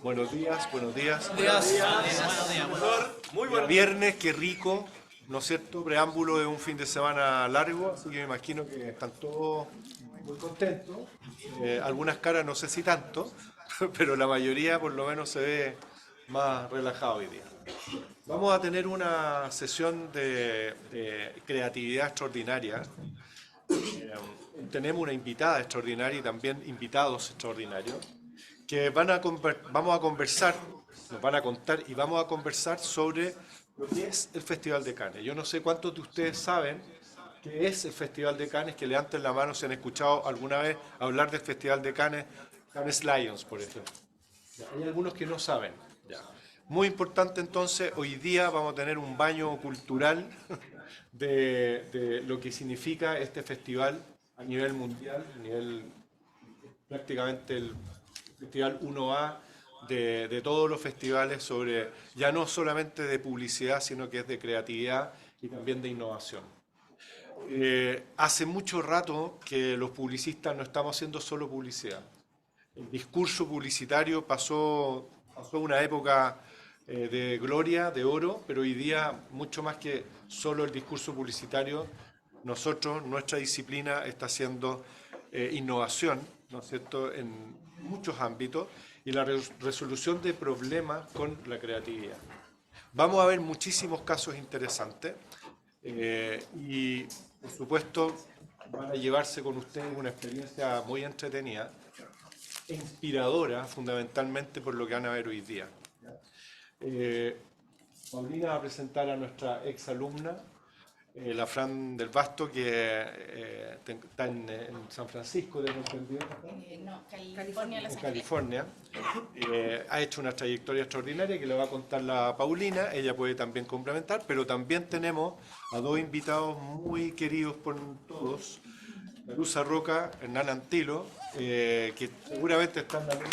Buenos días, buenos días. Buenos días. Muy buen viernes, qué rico, ¿no es cierto? Preámbulo de un fin de semana largo, así que me imagino que están todos muy contentos. Algunas caras no sé si tanto, pero la mayoría por lo menos se ve más relajado hoy día. Vamos a tener una sesión de creatividad extraordinaria. Tenemos una invitada extraordinaria y también invitados extraordinarios que vamos a conversar, nos van a contar y vamos a conversar sobre lo que es el Festival de Cannes. Yo no sé cuántos de ustedes saben qué es el Festival de Cannes, que levanten la mano si han escuchado alguna vez hablar del Festival de Cannes, Cannes Lions, por ejemplo. Ya, hay algunos que no saben. Ya. Muy importante entonces, hoy día vamos a tener un baño cultural de lo que significa este festival a nivel mundial, a nivel prácticamente el festival 1A de todos los festivales sobre, ya no solamente de publicidad, sino que es de creatividad y también de innovación. Hace mucho rato que los publicistas no estamos haciendo solo publicidad. El discurso publicitario pasó una época de gloria, de oro, pero hoy día, mucho más que solo el discurso publicitario, nosotros, nuestra disciplina está haciendo innovación, ¿no es cierto?, en muchos ámbitos y la resolución de problemas con la creatividad. Vamos a ver muchísimos casos interesantes y, por supuesto, van a llevarse con ustedes una experiencia muy entretenida e inspiradora, fundamentalmente por lo que van a ver hoy día. Paulina va a presentar a nuestra exalumna, la Fran del Basto, que está en San Francisco, de entendido. No, California, Los en Ángeles. California. Ha hecho una trayectoria extraordinaria que le va a contar la Paulina, ella puede también complementar, pero también tenemos a dos invitados muy queridos por todos, Luz Roca, Hernán Antilo, que seguramente están también.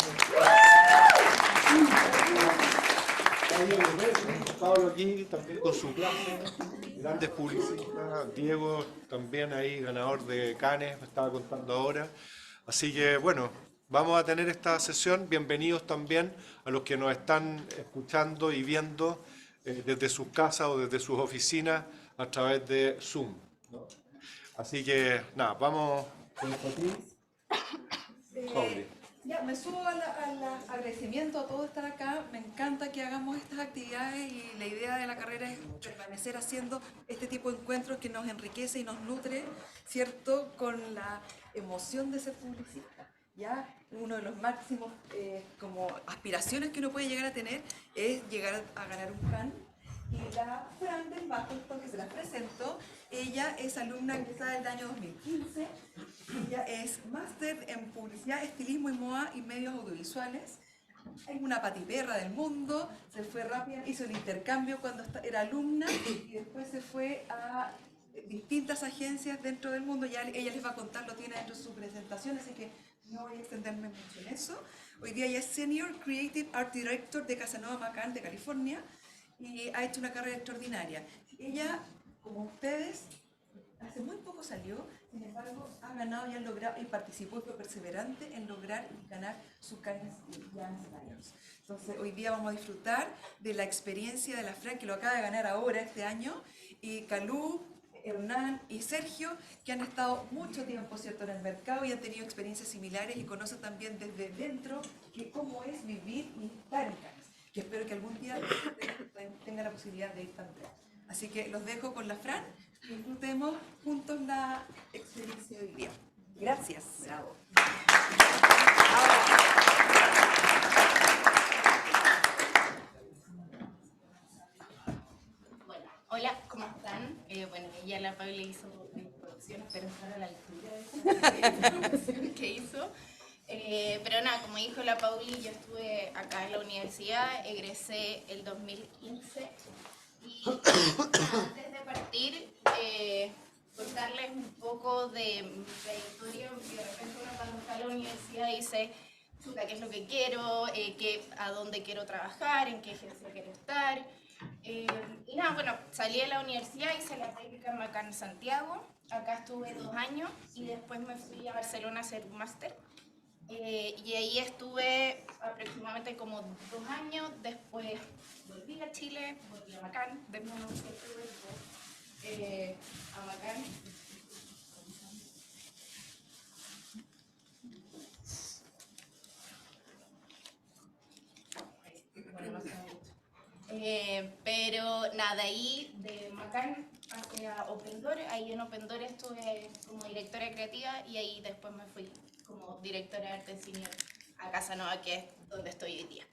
Pablo aquí también con su clase, grandes publicistas, Diego también ahí ganador de Cannes, me estaba contando ahora. Así que bueno, vamos a tener esta sesión, bienvenidos también a los que nos están escuchando y viendo desde sus casas o desde sus oficinas a través de Zoom, ¿no? Así que nada, vamos con Ya, me subo al agradecimiento a todos estar acá. Me encanta que hagamos estas actividades y la idea de la carrera es permanecer haciendo este tipo de encuentros que nos enriquece y nos nutre, ¿cierto? Con la emoción de ser publicista. Ya, uno de los máximos como aspiraciones que uno puede llegar a tener es llegar a ganar un Cannes. Y la Fran del Basto, que se las presento, ella es alumna egresada del año 2015. Ella es máster en publicidad, estilismo y moda y medios audiovisuales. Es una patiperra del mundo, se fue rápida, hizo el intercambio cuando era alumna y después se fue a distintas agencias dentro del mundo. Ya ella les va a contar, lo tiene dentro de su presentación, así que no voy a extenderme mucho en eso. Hoy día ella es Senior Creative Art Director de Casanova McCann de California y ha hecho una carrera extraordinaria. Ella, como ustedes, hace muy poco salió, sin embargo, ha ganado y ha logrado, y participó y fue perseverante en lograr y ganar su Cannes Lions. Entonces, hoy día vamos a disfrutar de la experiencia de la Fran, que lo acaba de ganar ahora, este año, y Calú, Hernán y Sergio, que han estado mucho tiempo, ¿cierto?, en el mercado y han tenido experiencias similares y conocen también desde dentro que cómo es vivir y estar en Cannes, que espero que algún día tengan la posibilidad de ir también. Así que los dejo con la Fran y disfrutemos juntos la experiencia de hoy día. Gracias. Bravo. Bueno, hola, ¿cómo están? Bueno, ella, la Paula, hizo la introducción, espero estar a la altura de esa introducción que hizo. Pero nada, como dijo la Pauli, yo estuve acá en la universidad, egresé el 2015 y antes de partir, contarles un poco de mi trayectoria, porque de repente uno cuando está en la universidad dice, chuta, ¿qué es lo que quiero? ¿A dónde quiero trabajar? ¿En qué agencia quiero estar? Y nada, bueno, salí de la universidad, hice la técnica en McCann Santiago, acá estuve 2 años y después me fui a Barcelona a hacer un máster. Y ahí estuve aproximadamente como 2 años, después volví a Chile, volví a Macán, de nuevo a Macán. Bueno, no sé mucho. Pero nada, ahí de Macán hacia Open Door, ahí en Open Door estuve como directora creativa y ahí después me fui como directora de arte senior a Casa Nova, que es donde estoy hoy día.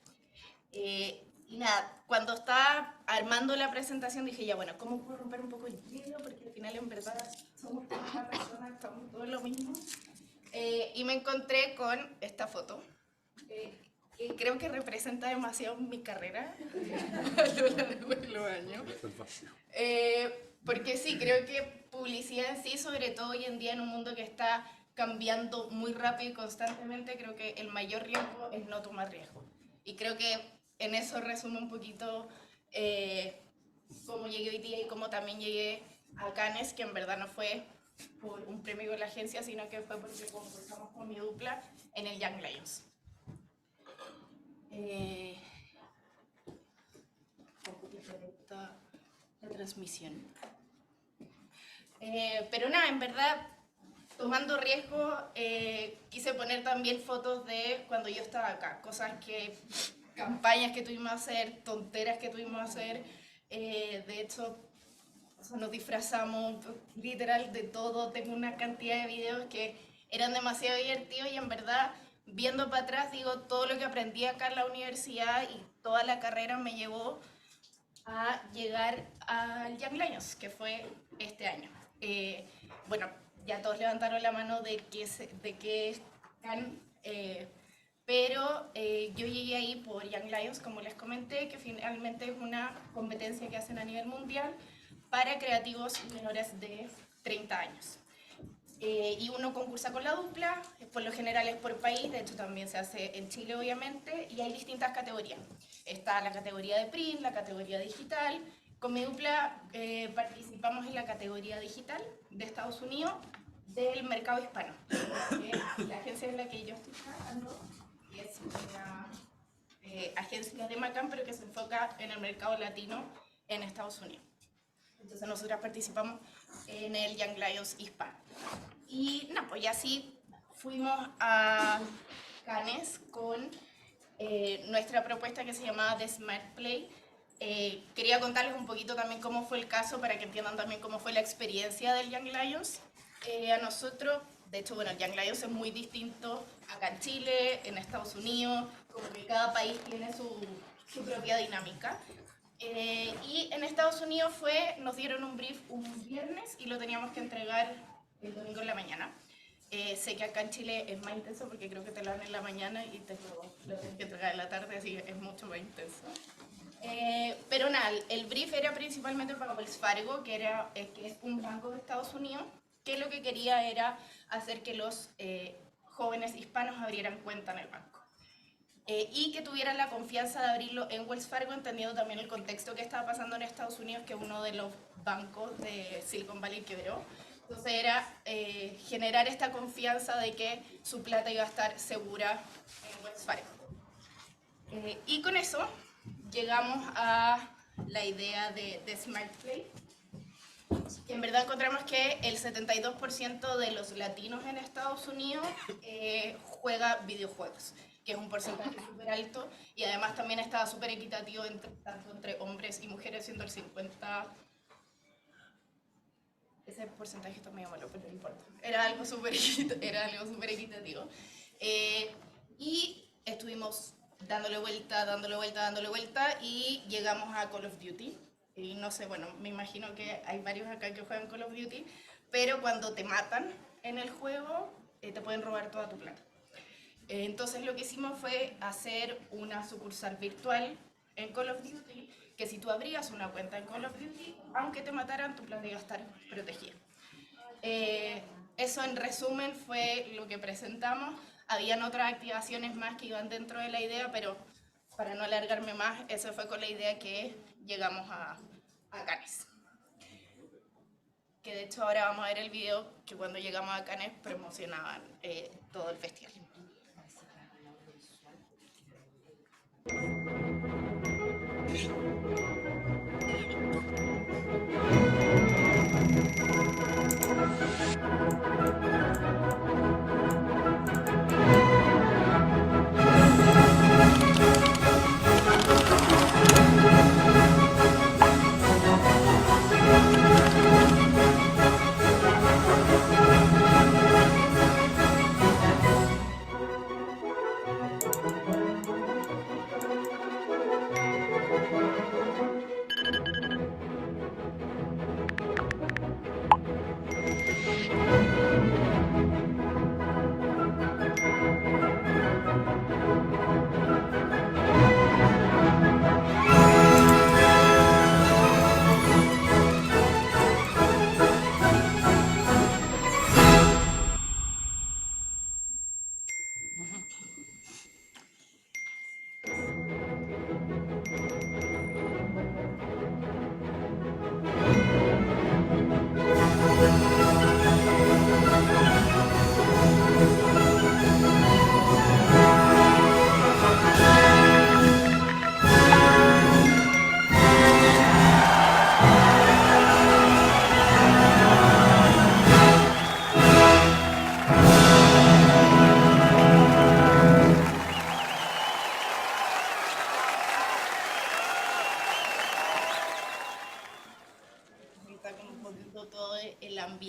Y nada, cuando estaba armando la presentación dije, ya bueno, ¿cómo puedo romper un poco el hielo? Porque al final en verdad somos todas una persona, estamos todos lo mismo. Y me encontré con esta foto, que creo que representa demasiado mi carrera a lo largo de los años. Porque sí, creo que publicidad en sí, sobre todo hoy en día en un mundo que está cambiando muy rápido y constantemente, creo que el mayor riesgo es no tomar riesgo. Y creo que en eso resume un poquito cómo llegué hoy día y cómo también llegué a Cannes, que en verdad no fue por un premio con la agencia, sino que fue porque concursamos con mi dupla en el Young Lions. La transmisión. Pero nada, en verdad, tomando riesgo, quise poner también fotos de cuando yo estaba acá, campañas que tuvimos a hacer, tonteras que tuvimos a hacer. De hecho, nos disfrazamos literal de todo. Tengo una cantidad de videos que eran demasiado divertidos y en verdad, viendo para atrás, digo, todo lo que aprendí acá en la universidad y toda la carrera me llevó a llegar al Young Lions, que fue este año. Bueno, ya todos levantaron la mano de que es Cannes, pero yo llegué ahí por Young Lions, como les comenté, que finalmente es una competencia que hacen a nivel mundial para creativos menores de 30 años. Y uno concursa con la dupla, por lo general es por país, de hecho también se hace en Chile obviamente, y hay distintas categorías. Está la categoría de print, la categoría digital. Con mi dupla participamos en la categoría digital de Estados Unidos del mercado hispano. La agencia en la que yo estoy trabajando es una agencia de Macán, pero que se enfoca en el mercado latino en Estados Unidos. Entonces nosotras participamos en el Young Lions hispano. Y no, pues ya así fuimos a Cannes con nuestra propuesta que se llamaba The Smart Play. Quería contarles un poquito también cómo fue el caso para que entiendan también cómo fue la experiencia del Young Lions. A nosotros, de hecho, bueno, el Young Lions es muy distinto acá en Chile, en Estados Unidos, como que cada país tiene su propia dinámica. Y en Estados Unidos nos dieron un brief un viernes y lo teníamos que entregar el domingo en la mañana. Sé que acá en Chile es más intenso porque creo que te lo dan en la mañana y lo tienes que entregar en la tarde, así que es mucho más intenso. Pero nada, el brief era principalmente para Wells Fargo, que es un banco de Estados Unidos, que lo que quería era hacer que los jóvenes hispanos abrieran cuenta en el banco. Y que tuvieran la confianza de abrirlo en Wells Fargo, entendiendo también el contexto que estaba pasando en Estados Unidos, que uno de los bancos de Silicon Valley quebró. Entonces era generar esta confianza de que su plata iba a estar segura en Wells Fargo. Y con eso llegamos a la idea de Smart Play. En verdad encontramos que el 72% de los latinos en Estados Unidos juega videojuegos, que es un porcentaje súper alto, y además también estaba súper equitativo tanto entre hombres y mujeres, siendo el 50%. Ese porcentaje está medio malo, pero no importa. Era algo súper equitativo. Y estuvimos dándole vuelta, y llegamos a Call of Duty. Y no sé, bueno, me imagino que hay varios acá que juegan Call of Duty, pero cuando te matan en el juego, te pueden robar toda tu plata. Entonces lo que hicimos fue hacer una sucursal virtual en Call of Duty, que si tú abrías una cuenta en Call of Duty, aunque te mataran, tu plata iba a estar protegida. Eso en resumen fue lo que presentamos. Habían otras activaciones más que iban dentro de la idea, pero para no alargarme más, esa fue con la idea que llegamos a Cannes. Que de hecho ahora vamos a ver el video que cuando llegamos a Cannes promocionaban todo el festival.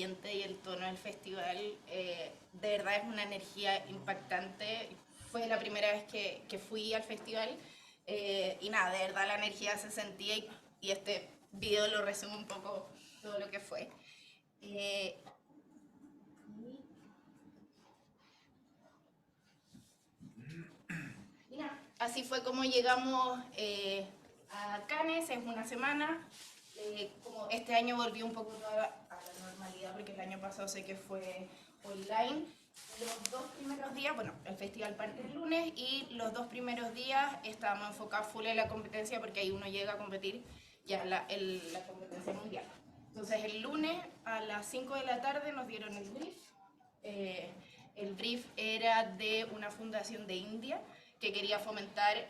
ambiente y el tono del festival, de verdad es una energía impactante. Fue la primera vez que fui al festival y nada, de verdad la energía se sentía y este video lo resume un poco todo lo que fue. Así fue como llegamos a Cannes, es una semana. Como este año volvió un poco a la normalidad, porque el año pasado sé que fue online. Los 2 primeros días, bueno, el festival parte el lunes y los 2 primeros días estábamos enfocados full en la competencia, porque ahí uno llega a competir ya en la competencia mundial. Entonces el lunes a las 5 de la tarde nos dieron el brief. El brief era de una fundación de India que quería fomentar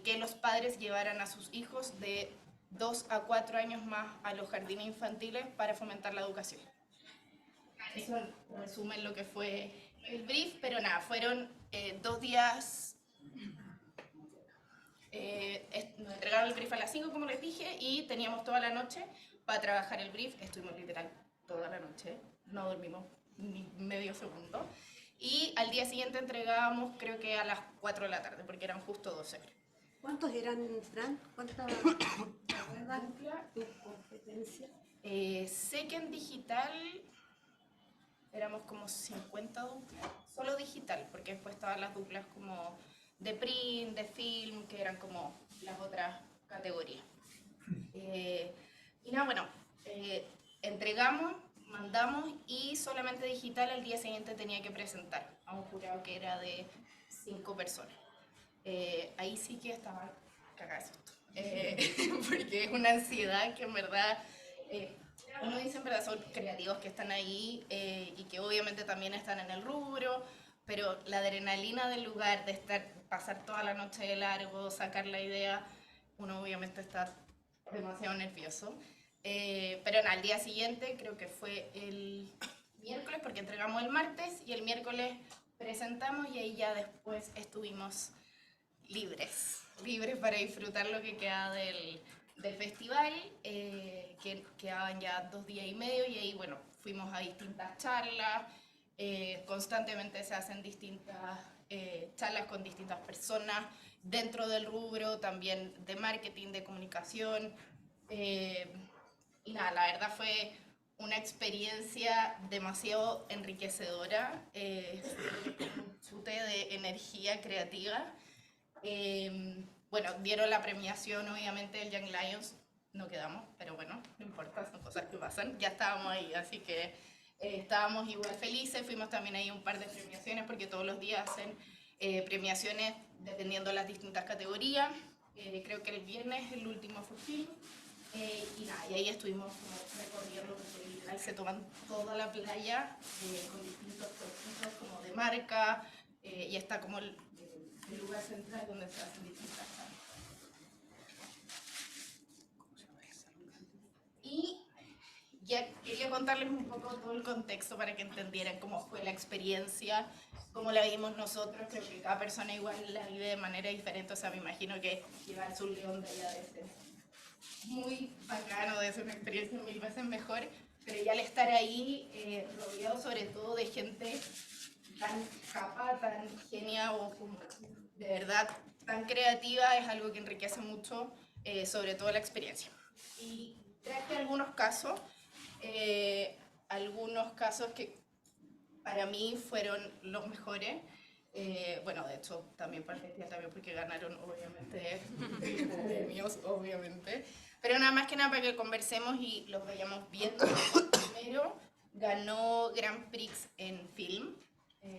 que los padres llevaran a sus hijos de 2 a 4 años más a los jardines infantiles para fomentar la educación. Eso resume lo que fue el brief, pero nada, fueron 2 días. Nos entregaron el brief a las 5, como les dije, y teníamos toda la noche para trabajar el brief. Estuvimos literal toda la noche, no dormimos ni medio segundo. Y al día siguiente entregábamos, creo que a las 4 de la tarde, porque eran justo 12 horas. ¿Cuántos eran, Fran? ¿Cuántas tu competencia? Sé que en digital éramos como 50 duplas, solo digital, porque después estaban las duplas como de print, de film, que eran como las otras categorías. Y nada, bueno, entregamos, mandamos y solamente digital al día siguiente tenía que presentar a un jurado que era de 5 personas. Ahí sí que estaba cagada de susto, porque es una ansiedad que en verdad, uno dice en verdad son creativos que están ahí y que obviamente también están en el rubro, pero la adrenalina del lugar, de pasar toda la noche de largo, sacar la idea, uno obviamente está demasiado nervioso. Pero al día siguiente, creo que fue el miércoles, porque entregamos el martes, y el miércoles presentamos y ahí ya después estuvimos libres para disfrutar lo que queda del festival, que quedaban ya 2 días y medio, y ahí, bueno, fuimos a distintas charlas, constantemente se hacen distintas charlas con distintas personas dentro del rubro, también de marketing, de comunicación, y nada, la verdad fue una experiencia demasiado enriquecedora, un chute de energía creativa. Bueno, dieron la premiación obviamente del Young Lions, no quedamos, pero bueno, no importa, son cosas que pasan, ya estábamos ahí, así que estábamos igual felices. Fuimos también ahí a un par de premiaciones, porque todos los días hacen premiaciones dependiendo de las distintas categorías. Creo que el viernes el último fue film. Y nada, y ahí estuvimos como recorriendo, porque literal se toman toda la playa con distintos puestos como de marca, y está como el lugar central donde se hacen distintas charlas. Y ya quería contarles un poco todo el contexto para que entendieran cómo fue la experiencia, cómo la vimos nosotros. Creo que cada persona igual la vive de manera diferente, o sea, me imagino que llevarse un león de allá de ser muy bacano, de ser una experiencia 1000 veces mejor, pero ya al estar ahí, rodeado sobre todo de gente tan capaz, tan genia o como de verdad tan creativa, es algo que enriquece mucho, sobre todo la experiencia. Y traje algunos casos que para mí fueron los mejores. Bueno, de hecho, también para el festival, también porque ganaron, obviamente, premios, obviamente. Pero nada más que nada para que conversemos y los vayamos viendo. Primero, ganó Grand Prix en film.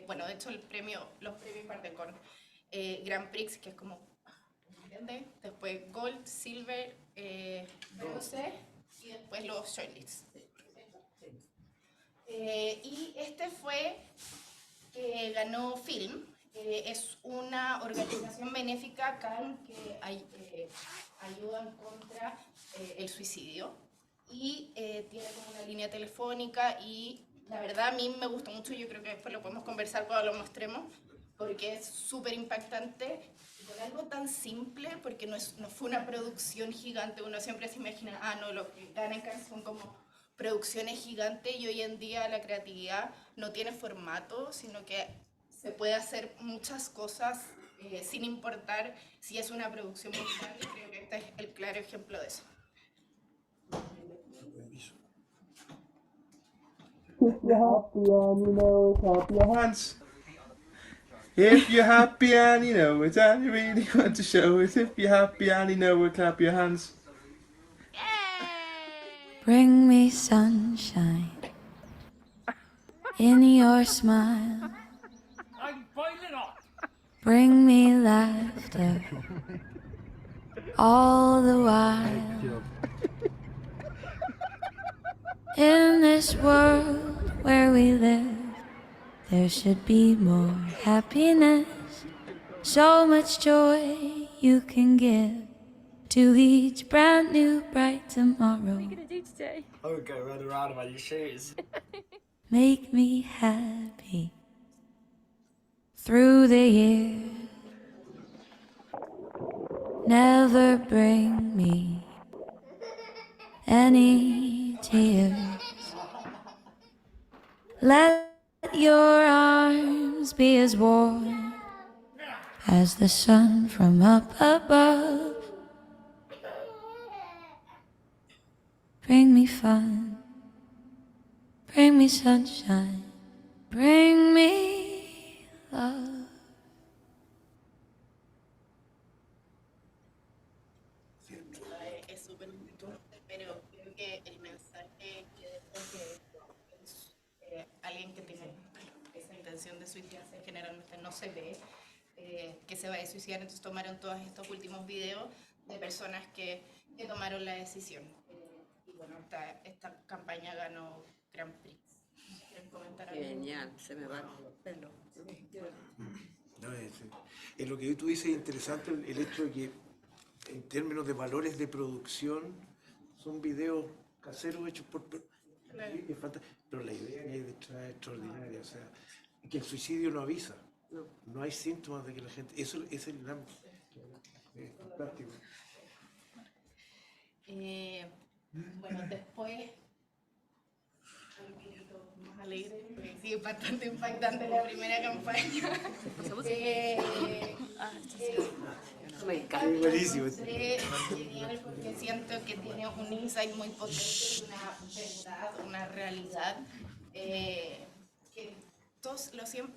Bueno, de hecho, los premios parten con Grand Prix, que es como, ¿entiendes? Después Gold, Silver, Bronce y después los Shortlists. Y este fue que ganó Film. Es una organización benéfica CAN que ayudan contra el suicidio, y tiene como una línea telefónica, y la verdad a mí me gustó mucho. Yo creo que después lo podemos conversar cuando lo mostremos, porque es súper impactante con algo tan simple, porque no fue una producción gigante. Uno siempre se imagina, no, lo que ganan son como producciones gigantes y hoy en día la creatividad no tiene formato, sino que se puede hacer muchas cosas sin importar si es una producción musical. Creo que este es el claro ejemplo de eso. If you're happy and you know it, clap your hands. If you're happy and you know it and you really want to show it. If you're happy and you know it, clap your hands. Bring me sunshine in your smile. I'm boiling up. Bring me laughter all the while. In this world where we live, there should be more happiness, so much joy you can give to each brand new bright tomorrow. What are you gonna do today? I would go run around about your shoes. Make me happy through the years. Never bring me any tears. Let your arms be as warm as the sun from up above. Bring me fun, bring me sunshine, bring me love. Es súper fuerte, pero creo que el mensaje que deja que alguien que tiene esa intención de suicidarse generalmente no se ve que se va a suicidar, entonces tomaron todos estos últimos videos de personas que tomaron la decisión. Y bueno, esta campaña ganó Grand Prix. ¿Quieren comentar algo? Genial, se me va el pelo. No, es lo que tú dices interesante, el hecho de que en términos de valores de producción son videos caseros hechos por... Es fantástico, pero la idea que hay detrás es extraordinaria, o sea, que el suicidio no avisa, no hay síntomas de que la gente... Eso es el gran... Es fantástico. Bueno, después, un poquito más alegre, porque sí, es bastante impactante la primera campaña. Me encanta. Es buenísimo. Genial, porque siento que tiene un insight muy potente, una verdad, una realidad que todos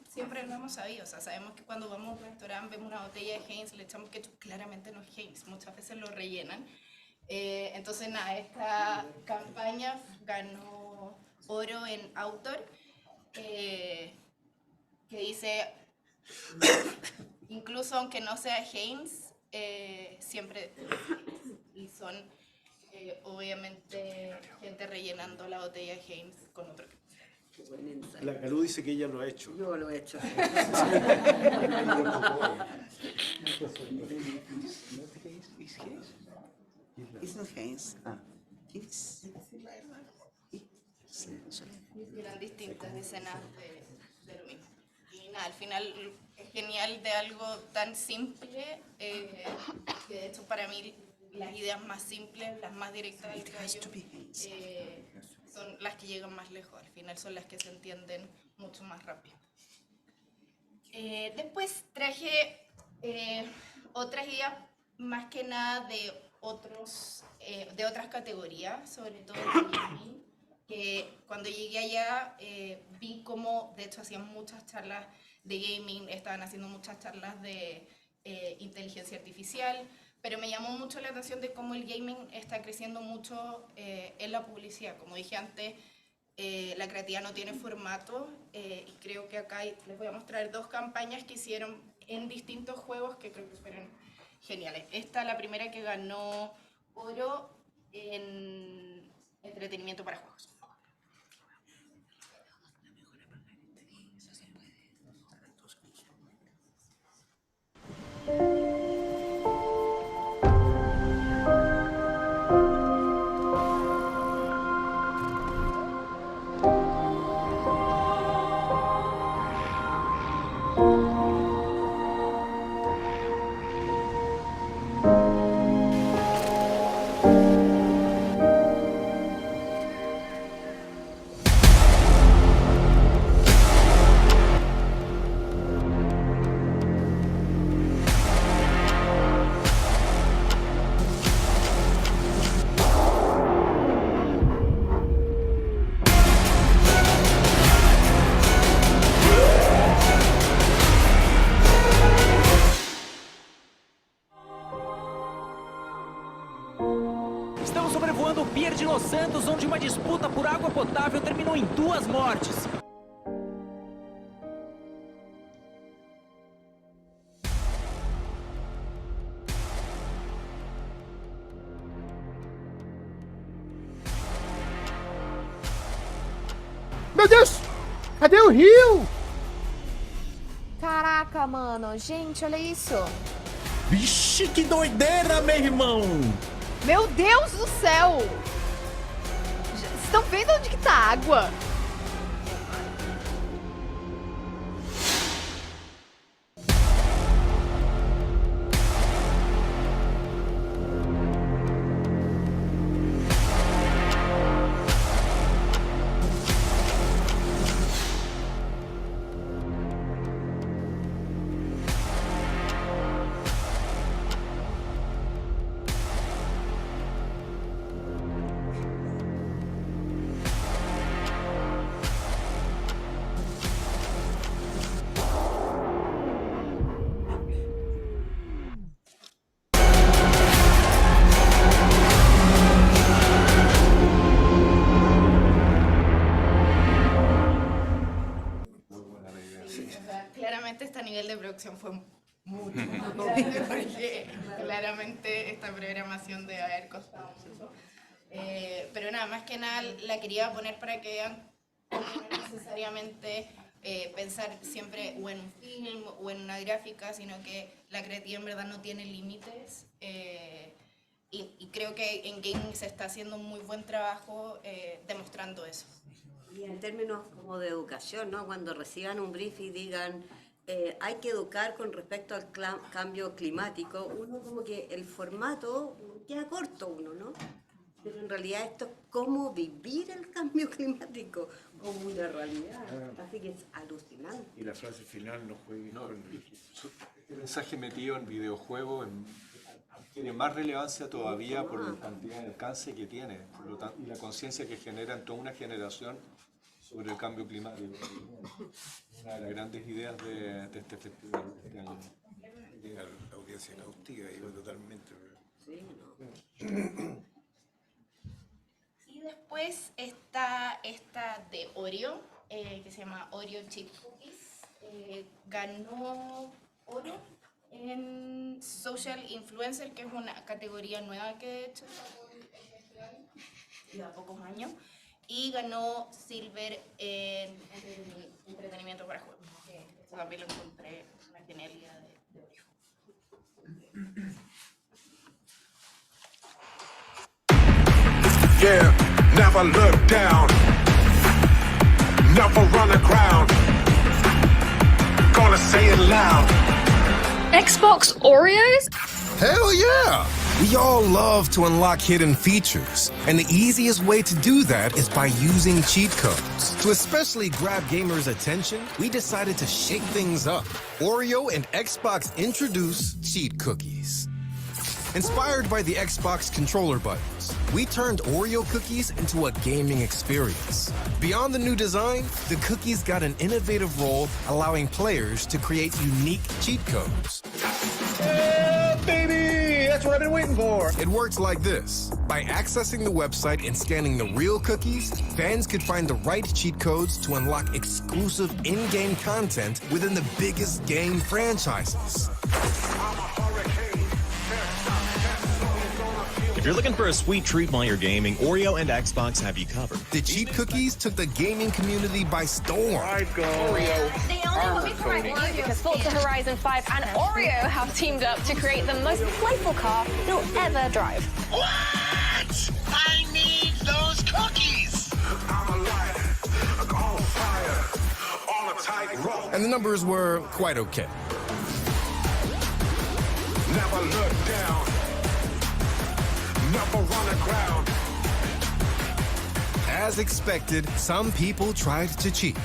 siempre lo hemos sabido. O sea, sabemos que cuando vamos a un restaurante, vemos una botella de Heinz, le echamos ketchup, claramente no es Heinz, muchas veces lo rellenan. Entonces, nada, esta campaña ganó oro en Outdoor, que dice, incluso aunque no sea Heinz, siempre, y son obviamente gente rellenando la botella de Heinz con otro. Qué buen ensayo. La Calú dice que ella lo ha hecho. Yo lo he hecho. It's not Heinz. It's... Eran distintas escenas de lo mismo. Y nada, al final es genial de algo tan simple, que de hecho para mí las ideas más simples, las más directas del gallo, son las que llegan más lejos, al final son las que se entienden mucho más rápido. Después traje otras ideas más que nada de otras categorías, sobre todo de gaming, que cuando llegué allá vi cómo de hecho hacían muchas charlas de gaming, estaban haciendo muchas charlas de inteligencia artificial, pero me llamó mucho la atención de cómo el gaming está creciendo mucho en la publicidad. Como dije antes, la creatividad no tiene formato, y creo que acá les voy a mostrar dos campañas que hicieron en distintos juegos que creo que fueron geniales. Esta, la primera que ganó oro en entretenimiento para juegos. sobrevoando o pier de Los Santos, onde uma disputa por água potável terminou em 2 mortes. Meu Deus! Cadê o rio? Caraca, mano. Gente, olha isso. Vixe, que doideira, meu irmão! Meu Deus do céu! Vocês estão vendo onde que tá a água? Claramente este nivel de producción fue mucho más grande porque claramente esta programación debe haber costado mucho. Pero nada, más que nada la quería poner para que vean cómo no necesariamente pensar siempre o en un film o en una gráfica, sino que la creatividad en verdad no tiene límites. Y creo que en gaming se está haciendo un muy buen trabajo demostrando eso. Y en términos como de educación, ¿no? Cuando reciban un brief y digan hay que educar con respecto al cambio climático, uno como que el formato queda corto uno, ¿no? Pero en realidad esto es cómo vivir el cambio climático como una realidad. Así que es alucinante. Y la frase final no juegue con El mensaje metido en videojuegos tiene más relevancia todavía por la cantidad de alcance que tiene y la conciencia que genera en toda una generación sobre el cambio climático. Una de las grandes ideas de este festival este año. Llega la audiencia cautiva, digo, totalmente. Sí, ¿no? Y después está esta de Oreo, que se llama Oreo Chip Cookies. Ganó oro en Social Influencer, que es una categoría nueva que he hecho lleva pocos años. Y ganó Silver en entretenimiento para juegos. Eso también lo encontré una genialidad de Oreo. Yeah, never look down, never run aground, gonna say it loud. Xbox Oreos? Hell yeah! We all love to unlock hidden features, and the easiest way to do that is by using cheat codes. To especially grab gamers' attention, we decided to shake things up. Oreo and Xbox introduce cheat cookies. Inspired by the Xbox controller buttons, we turned Oreo cookies into a gaming experience. Beyond the new design, the cookies got an innovative role, allowing players to create unique cheat codes. Yeah, baby! That's what I've been waiting for. It works like this. By accessing the website and scanning the real cookies, fans could find the right cheat codes to unlock exclusive in-game content within the biggest game franchises. If you're looking for a sweet treat while you're gaming, Oreo and Xbox have you covered. The cheat cookies took the gaming community by storm. Oreo. They only want me for my Oreo because Forza Horizon 5 and Oreo have teamed up to create the most playful car you'll ever drive. What? I need those cookies! I'm alive, on fire, on a tight rope. And the numbers were quite okay. Never look down. Never run aground. As expected, some people tried to cheat.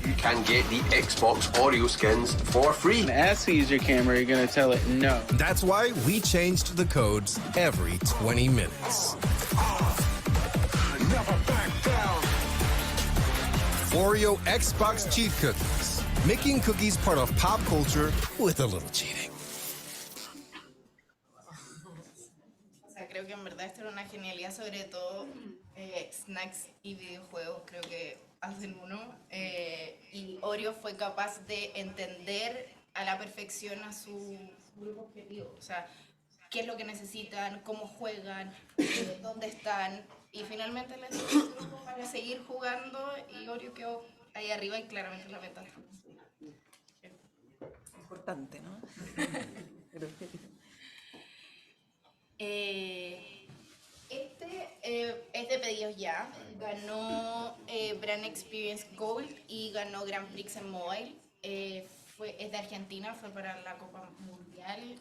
You can get the Xbox Oreo skins for free. And as you use your camera, you're gonna tell it no. That's why we changed the codes every 20 minutes. Never back down. Oreo Xbox cheat cookies. Making cookies part of pop culture with a little cheating. creo que en verdad esto era una genialidad, sobre todo snacks y videojuegos, creo que hacen uno. Y Oreo fue capaz de entender a la perfección a su grupo objetivo. O sea, qué es lo que necesitan, cómo juegan, dónde están. Y finalmente les dio un grupo para seguir jugando y Oreo quedó ahí arriba y claramente la meta. Importante, ¿no? Este es de pedidos ya. Ganó Brand Experience Gold y ganó Grand Prix en Mobile. Es de Argentina, fue para la Copa Mundial.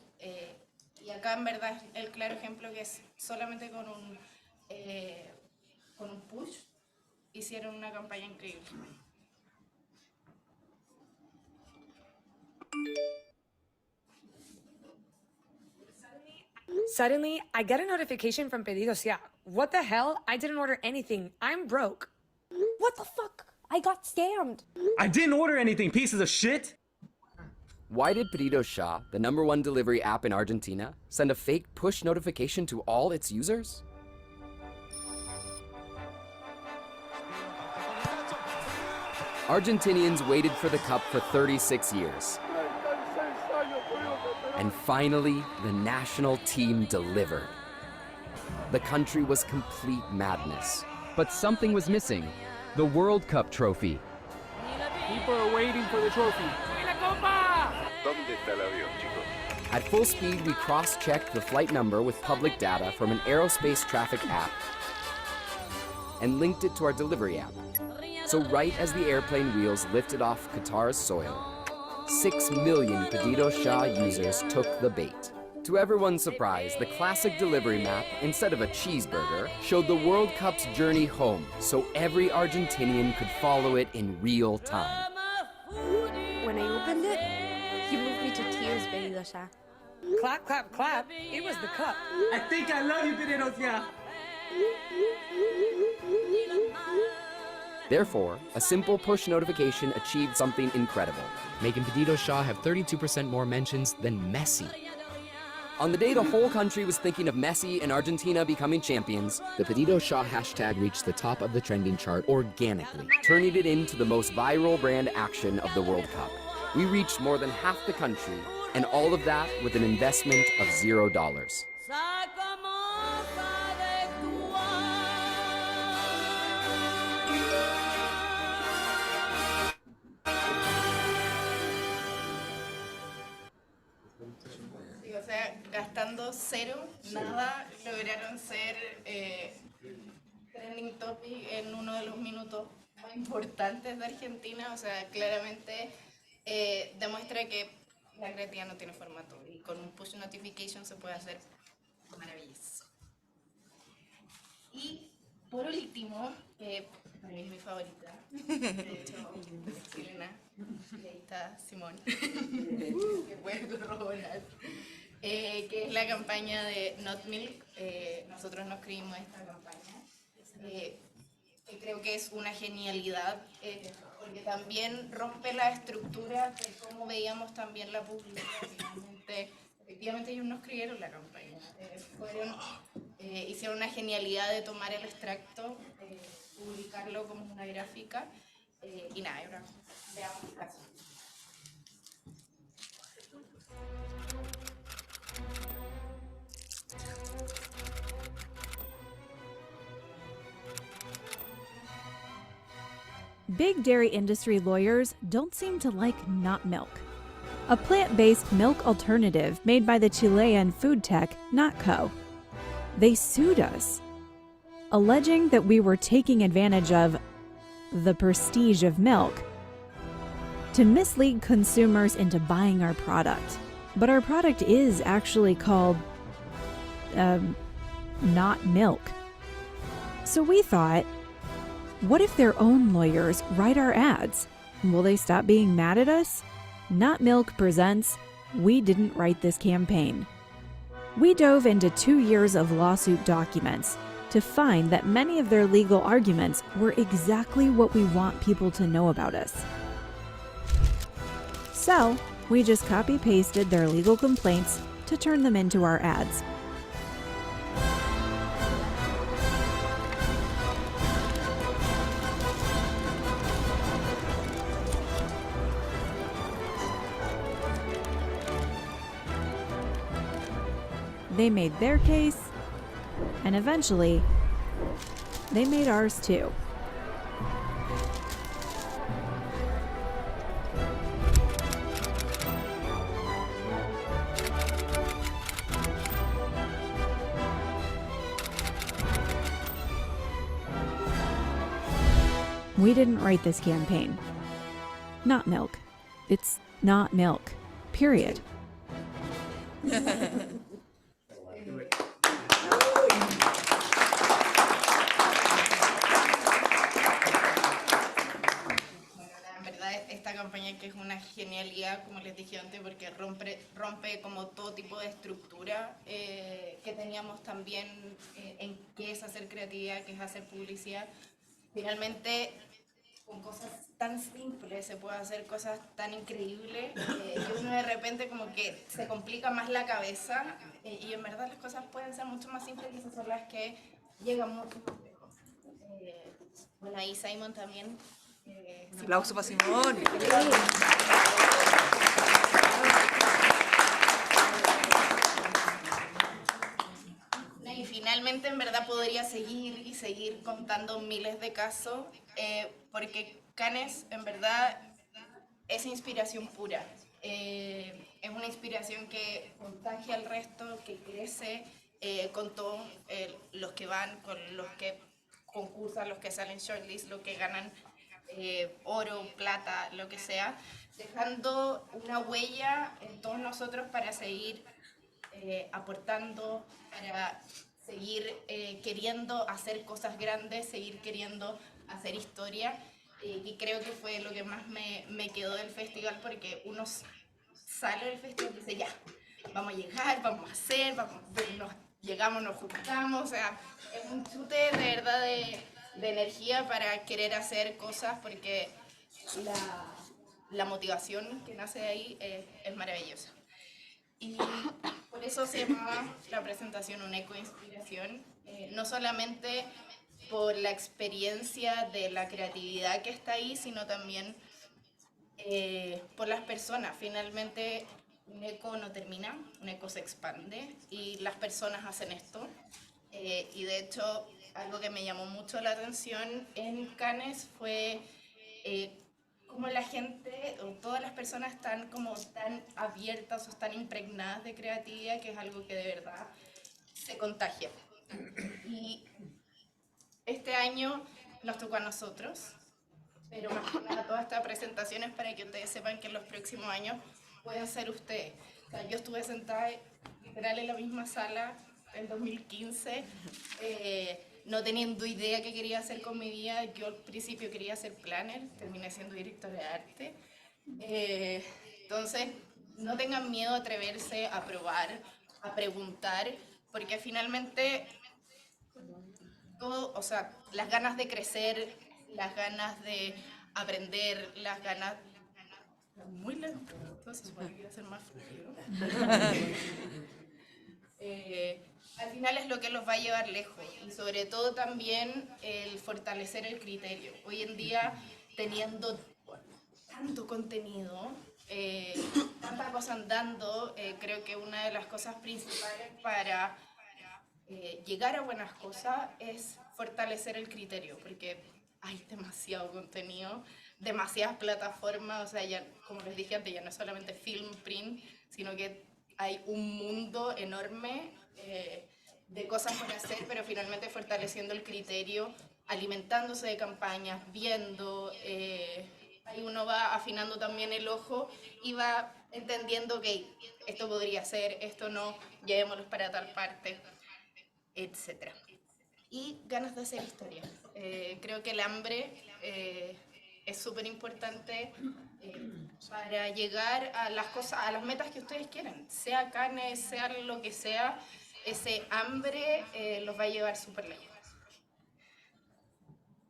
Y acá en verdad es el claro ejemplo que es solamente con un push hicieron una campaña increíble. Suddenly, I get a notification from Pedidos Ya. What the hell? I didn't order anything. I'm broke. What the fuck? I got scammed. I didn't order anything, pieces of shit! Why did Pedidos Ya, the #1 delivery app in Argentina, send a fake push notification to all its users? Argentinians waited for the cup for 36 years. And finally, the national team delivered. The country was complete madness. But something was missing. The World Cup trophy. People are waiting for the trophy. At full speed, we cross-checked the flight number with public data from an aerospace traffic app and linked it to our delivery app. So right as the airplane wheels lifted off Qatar's soil, 6 million Pedidos Ya users took the bait. To everyone's surprise, the classic delivery map, instead of a cheeseburger, showed the World Cup's journey home, so every Argentinian could follow it in real time. When I opened it, he moved me to tears, Pedidos Ya. Clap, clap, clap. It was the cup. I think I love you, Pedidos Ya. Therefore, a simple push notification achieved something incredible, making Pedidos Ya have 32% more mentions than Messi. On the day the whole country was thinking of Messi and Argentina becoming champions, the Pedidos Ya hashtag reached the top of the trending chart organically, turning it into the most viral brand action of the World Cup. We reached more than half the country, and all of that with an investment of $0. O sea, gastando cero, nada, lograron ser trending topic en uno de los minutos más importantes de Argentina. O sea, claramente demuestra que la creatividad no tiene formato y con un push notification se puede hacer maravilloso. Y por último, para mí es mi favorita, de hecho, es chilena, y ahí está Simón, que puede corroborar, que es la campaña de Not Milk. Nosotros nos creímos esta campaña, que creo que es una genialidad, porque también rompe la estructura de cómo veíamos también la publicidad. Efectivamente ellos no escribieron la campaña, hicieron una genialidad de tomar el extracto, publicarlo como una gráfica, y nada, ahora veamos el caso. Big dairy industry lawyers don't seem to like Not Milk, a plant-based milk alternative made by the Chilean food tech NotCo. They sued us, alleging that we were taking advantage of the prestige of milk to mislead consumers into buying our product. But our product is actually called, Not Milk. So we thought, what if their own lawyers write our ads? Will they stop being mad at us? Not Milk presents We Didn't Write This Campaign. We dove into 2 years of lawsuit documents to find that many of their legal arguments were exactly what we want people to know about us. So, we just copy-pasted their legal complaints to turn them into our ads. they made their case, and eventually, they made ours too. We didn't write this campaign. Not Milk. It's not Milk. Period. Esta campaña que es una genialidad, como les dije antes, porque rompe como todo tipo de estructura que teníamos también en qué es hacer creatividad, qué es hacer publicidad. Finalmente, con cosas tan simples se puede hacer cosas tan increíbles y uno de repente como que se complica más la cabeza y en verdad las cosas pueden ser mucho más simples y esas son las que llegan mucho más lejos. Bueno, ahí Simon también. Un aplauso para Simón. Y finalmente, en verdad, podría seguir y seguir contando miles de casos, porque Cannes, en verdad, es inspiración pura. Es una inspiración que contagia al resto, que crece con todos los que van, con los que concursan, los que salen shortlist, los que ganan oro, plata, lo que sea, dejando una huella en todos nosotros para seguir aportando, para seguir queriendo hacer cosas grandes, seguir queriendo hacer historia. Y creo que fue lo que más me quedó del festival, porque uno sale del festival y dice, ya, vamos a llegar, vamos a hacer, llegamos, nos juntamos, o sea, es un chute de verdad de energía para querer hacer cosas, porque la motivación que nace de ahí es maravillosa. Y por eso se llama la presentación un eco de inspiración, no solamente por la experiencia de la creatividad que está ahí, sino también por las personas. Finalmente, un eco no termina, un eco se expande y las personas hacen esto. Y de hecho, algo que me llamó mucho la atención en Cannes fue cómo la gente, o todas las personas están como tan abiertas o están impregnadas de creatividad, que es algo que de verdad se contagia. Y este año nos tocó a nosotros, pero más que nada toda esta presentación es para que ustedes sepan que en los próximos años pueden ser ustedes. O sea, yo estuve sentada literal en la misma sala en 2015, no teniendo idea qué quería hacer con mi vida. Yo al principio quería ser planner, terminé siendo directora de arte. Entonces, no tengan miedo a atreverse a probar, a preguntar, porque finalmente todo, o sea, las ganas de crecer, las ganas de aprender, las ganas... Muy lento, entonces supone que iba a ser más fluido. Al final es lo que los va a llevar lejos, y sobre todo también el fortalecer el criterio. Hoy en día, teniendo tanto contenido, tanta cosa andando, creo que una de las cosas principales para llegar a buenas cosas es fortalecer el criterio, porque hay demasiado contenido, demasiadas plataformas, o sea, ya, como les dije antes, ya no es solamente film, print, sino que hay un mundo enorme de cosas por hacer, pero finalmente fortaleciendo el criterio, alimentándose de campañas, viendo, ahí uno va afinando también el ojo y va entendiendo que esto podría ser, esto no, llevémoslos para tal parte, etc. Y ganas de hacer historia. Creo que el hambre es súper importante para llegar a las cosas, a las metas que ustedes quieren, sea Cannes, sea lo que sea. Ese hambre los va a llevar súper lejos.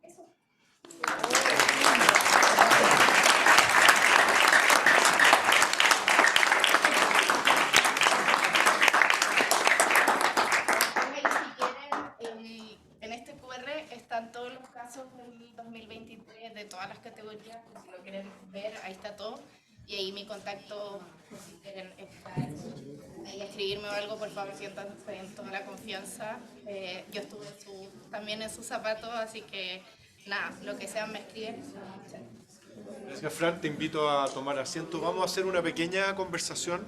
Eso. En este QR están todos los casos del 2023 de todas las categorías, si lo quieren ver, ahí está todo. y ahí mi contacto, si quieren ahí escribirme o algo, por favor, siéntanse en toda la confianza. Yo estuve también en sus zapatos, así que nada, lo que sea me escriben. Gracias, Fran, te invito a tomar asiento. Vamos a hacer una pequeña conversación.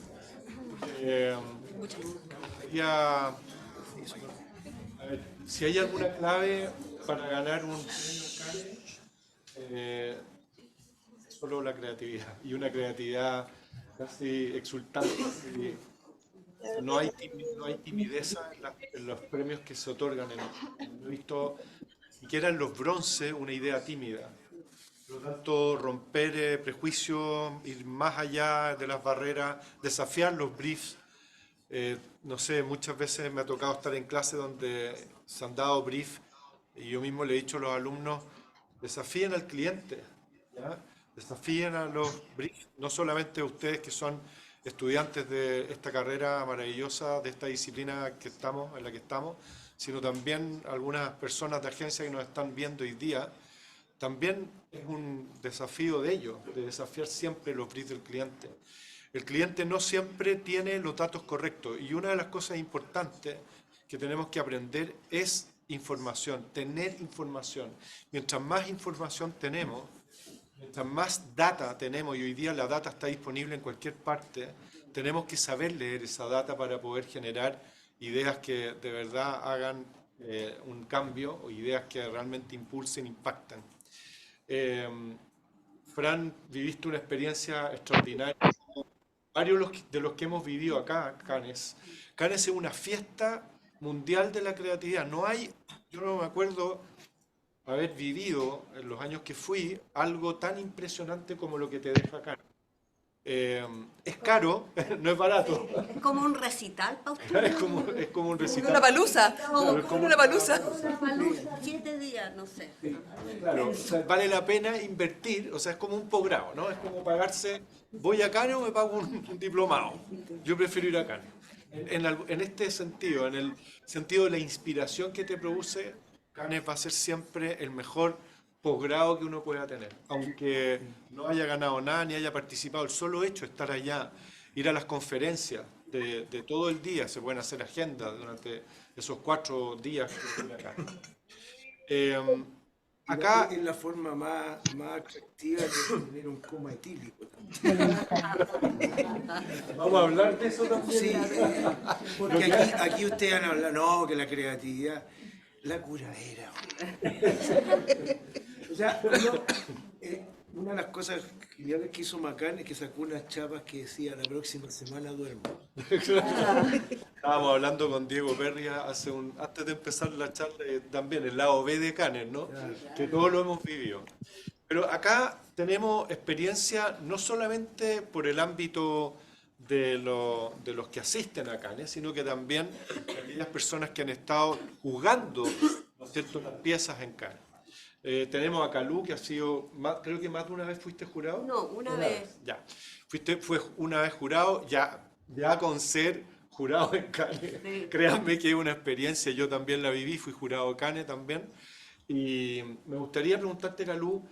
A ver, si hay alguna clave para ganar un solo la creatividad, y una creatividad casi exultante. No hay timidez en los premios que se otorgan. No he visto siquiera en los bronces una idea tímida. Por lo tanto, romper prejuicios, ir más allá de las barreras, desafiar los briefs. No sé, muchas veces me ha tocado estar en clase donde se han dado briefs y yo mismo le he dicho a los alumnos, desafíen al cliente, ¿ya? Desafíen a los briefs, no solamente ustedes que son estudiantes de esta carrera maravillosa, de esta disciplina en la que estamos, sino también algunas personas de agencia que nos están viendo hoy día. También es un desafío de ellos, de desafiar siempre los briefs del cliente. El cliente no siempre tiene los datos correctos y una de las cosas importantes que tenemos que aprender es información, tener información. Mientras más información tenemos, mientras más data tenemos, y hoy día la data está disponible en cualquier parte, tenemos que saber leer esa data para poder generar ideas que de verdad hagan un cambio o ideas que realmente impulsen, impactan. Fran, viviste una experiencia extraordinaria. Varios de los que hemos vivido acá, Cannes. Cannes es una fiesta mundial de la creatividad. Yo no me acuerdo haber vivido en los años que fui algo tan impresionante como lo que te deja acá. Es caro, no es barato. Es como un recital para usted. Es como un recital. Una palusa. Claro, como una palusa. 7 días, no sé. Claro, o sea, vale la pena invertir, o sea, es como un posgrado, ¿no? Es como pagarse, voy a Cannes o me pago un diplomado. Yo prefiero ir a Cannes. En este sentido, en el sentido de la inspiración que te produce, Cannes va a ser siempre el mejor posgrado que uno pueda tener. Aunque no haya ganado nada ni haya participado, el solo hecho de estar allá, ir a las conferencias de todo el día, se pueden hacer agendas durante esos 4 días que estoy acá. Acá es la forma más atractiva de tener un coma etílico. Vamos a hablar de eso también. Sí, porque aquí ustedes han hablado, no, que la creatividad, la curadera. O sea, una de las cosas geniales que hizo Macán es que sacó unas chapas que decía la próxima semana duermo. Estábamos hablando con Diego Perria antes de empezar la charla, también el lado B de Cannes, ¿no? Que todos lo hemos vivido. Pero acá tenemos experiencia no solamente por el ámbito de los que asisten a Cannes, sino que también de aquellas personas que han estado jugando, ¿no es cierto?, las piezas en Cannes. Tenemos a Calú, que ha sido, creo que más de una vez fuiste jurado. No, una vez. Ya, fue una vez jurado, ya con ser jurado en Cannes. Sí. Créanme que es una experiencia, yo también la viví, fui jurado de Cannes también. Y me gustaría preguntarte, Calú,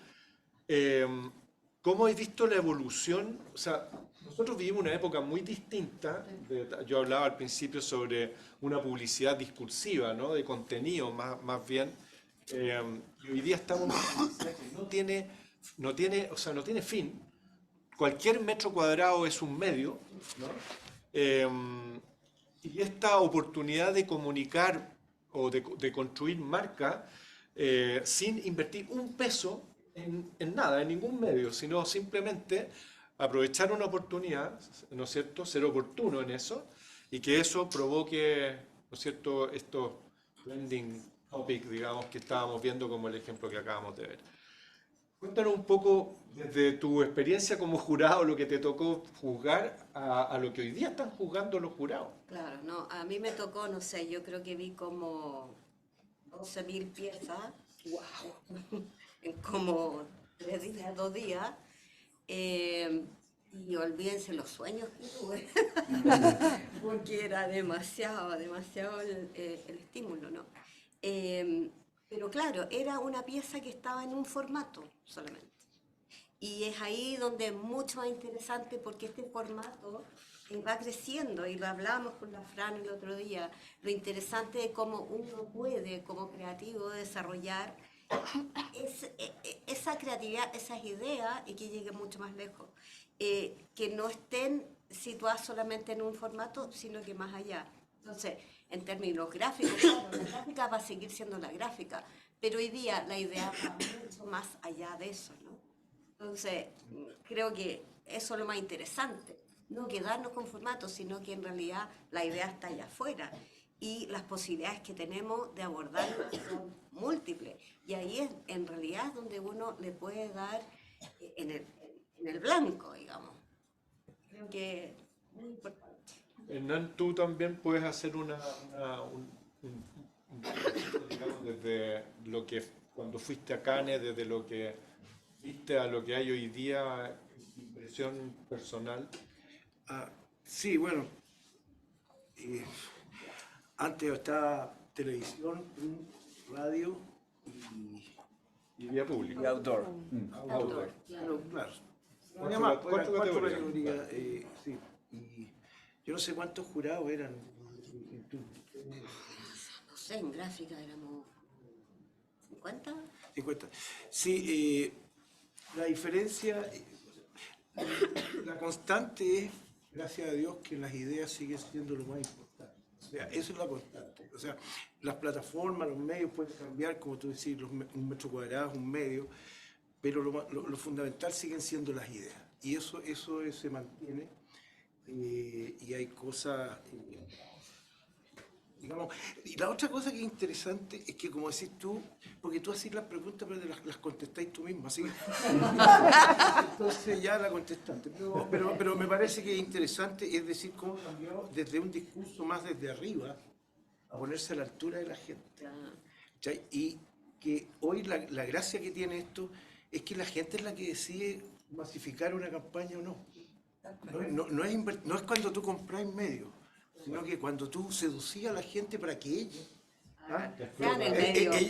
¿cómo has visto la evolución? O sea, nosotros vivimos una época muy distinta. Yo hablaba al principio sobre una publicidad discursiva, ¿no? De contenido más bien. Y hoy día estamos en una publicidad que no tiene fin. Cualquier metro cuadrado es un medio, ¿no? Y esta oportunidad de comunicar o de construir marca sin invertir un peso en nada, en ningún medio, sino simplemente aprovechar una oportunidad, ¿no es cierto?, ser oportuno en eso y que eso provoque, ¿no es cierto?, estos trending topics, digamos, que estábamos viendo como el ejemplo que acabamos de ver. Cuéntanos un poco desde tu experiencia como jurado, lo que te tocó juzgar a lo que hoy día están juzgando los jurados. Claro, no, a mí me tocó, no sé, yo creo que vi como 12.000 piezas, wow, en como 3 días, 2 días, y olvídense los sueños que tuve, porque era demasiado el estímulo, ¿no? Pero claro, era una pieza que estaba en un formato solamente. Y es ahí donde es mucho más interesante porque este formato va creciendo y lo hablábamos con la Fran el otro día. Lo interesante es cómo uno puede, como creativo, desarrollar esa creatividad, esas ideas y que llegue mucho más lejos. Que no estén situadas solamente en un formato, sino que más allá. Entonces, en términos gráficos, claro, la gráfica va a seguir siendo la gráfica, pero hoy día la idea va mucho más allá de eso, ¿no? Entonces, creo que eso es lo más interesante, no quedarnos con formatos, sino que en realidad la idea está allá afuera y las posibilidades que tenemos de abordarlo son múltiples. Y ahí es en realidad donde uno le puede dar en el blanco, digamos. Creo que es muy importante. Hernán, tú también puedes hacer digamos, desde lo que cuando fuiste a Cannes, desde lo que viste a lo que hay hoy día, impresión personal. Sí, bueno, antes estaba televisión, radio y vía pública. Y outdoor. Outdoor, claro. ¿Cuánto categoría? Sí. Y yo no sé cuántos jurados eran. No sé, en gráfica éramos 50. 50. Sí, la diferencia, la constante es, gracias a Dios, que las ideas siguen siendo lo más importante. O sea, eso es la constante. O sea, las plataformas, los medios pueden cambiar, como tú decís, un metro cuadrado es un medio, pero lo fundamental siguen siendo las ideas. Y eso se mantiene. Y hay cosas, digamos, y la otra cosa que es interesante es que, como decís tú, porque tú haces las preguntas pero las contestáis tú mismo, así que entonces ya la contestaste, pero me parece que es interesante, es decir, cómo cambió desde un discurso más desde arriba a ponerse a la altura de la gente. ¿Cachai? Y que hoy la gracia que tiene esto es que la gente es la que decide masificar una campaña o no. No es cuando tú compras medios, sino que cuando tú seducís a la gente para que ellos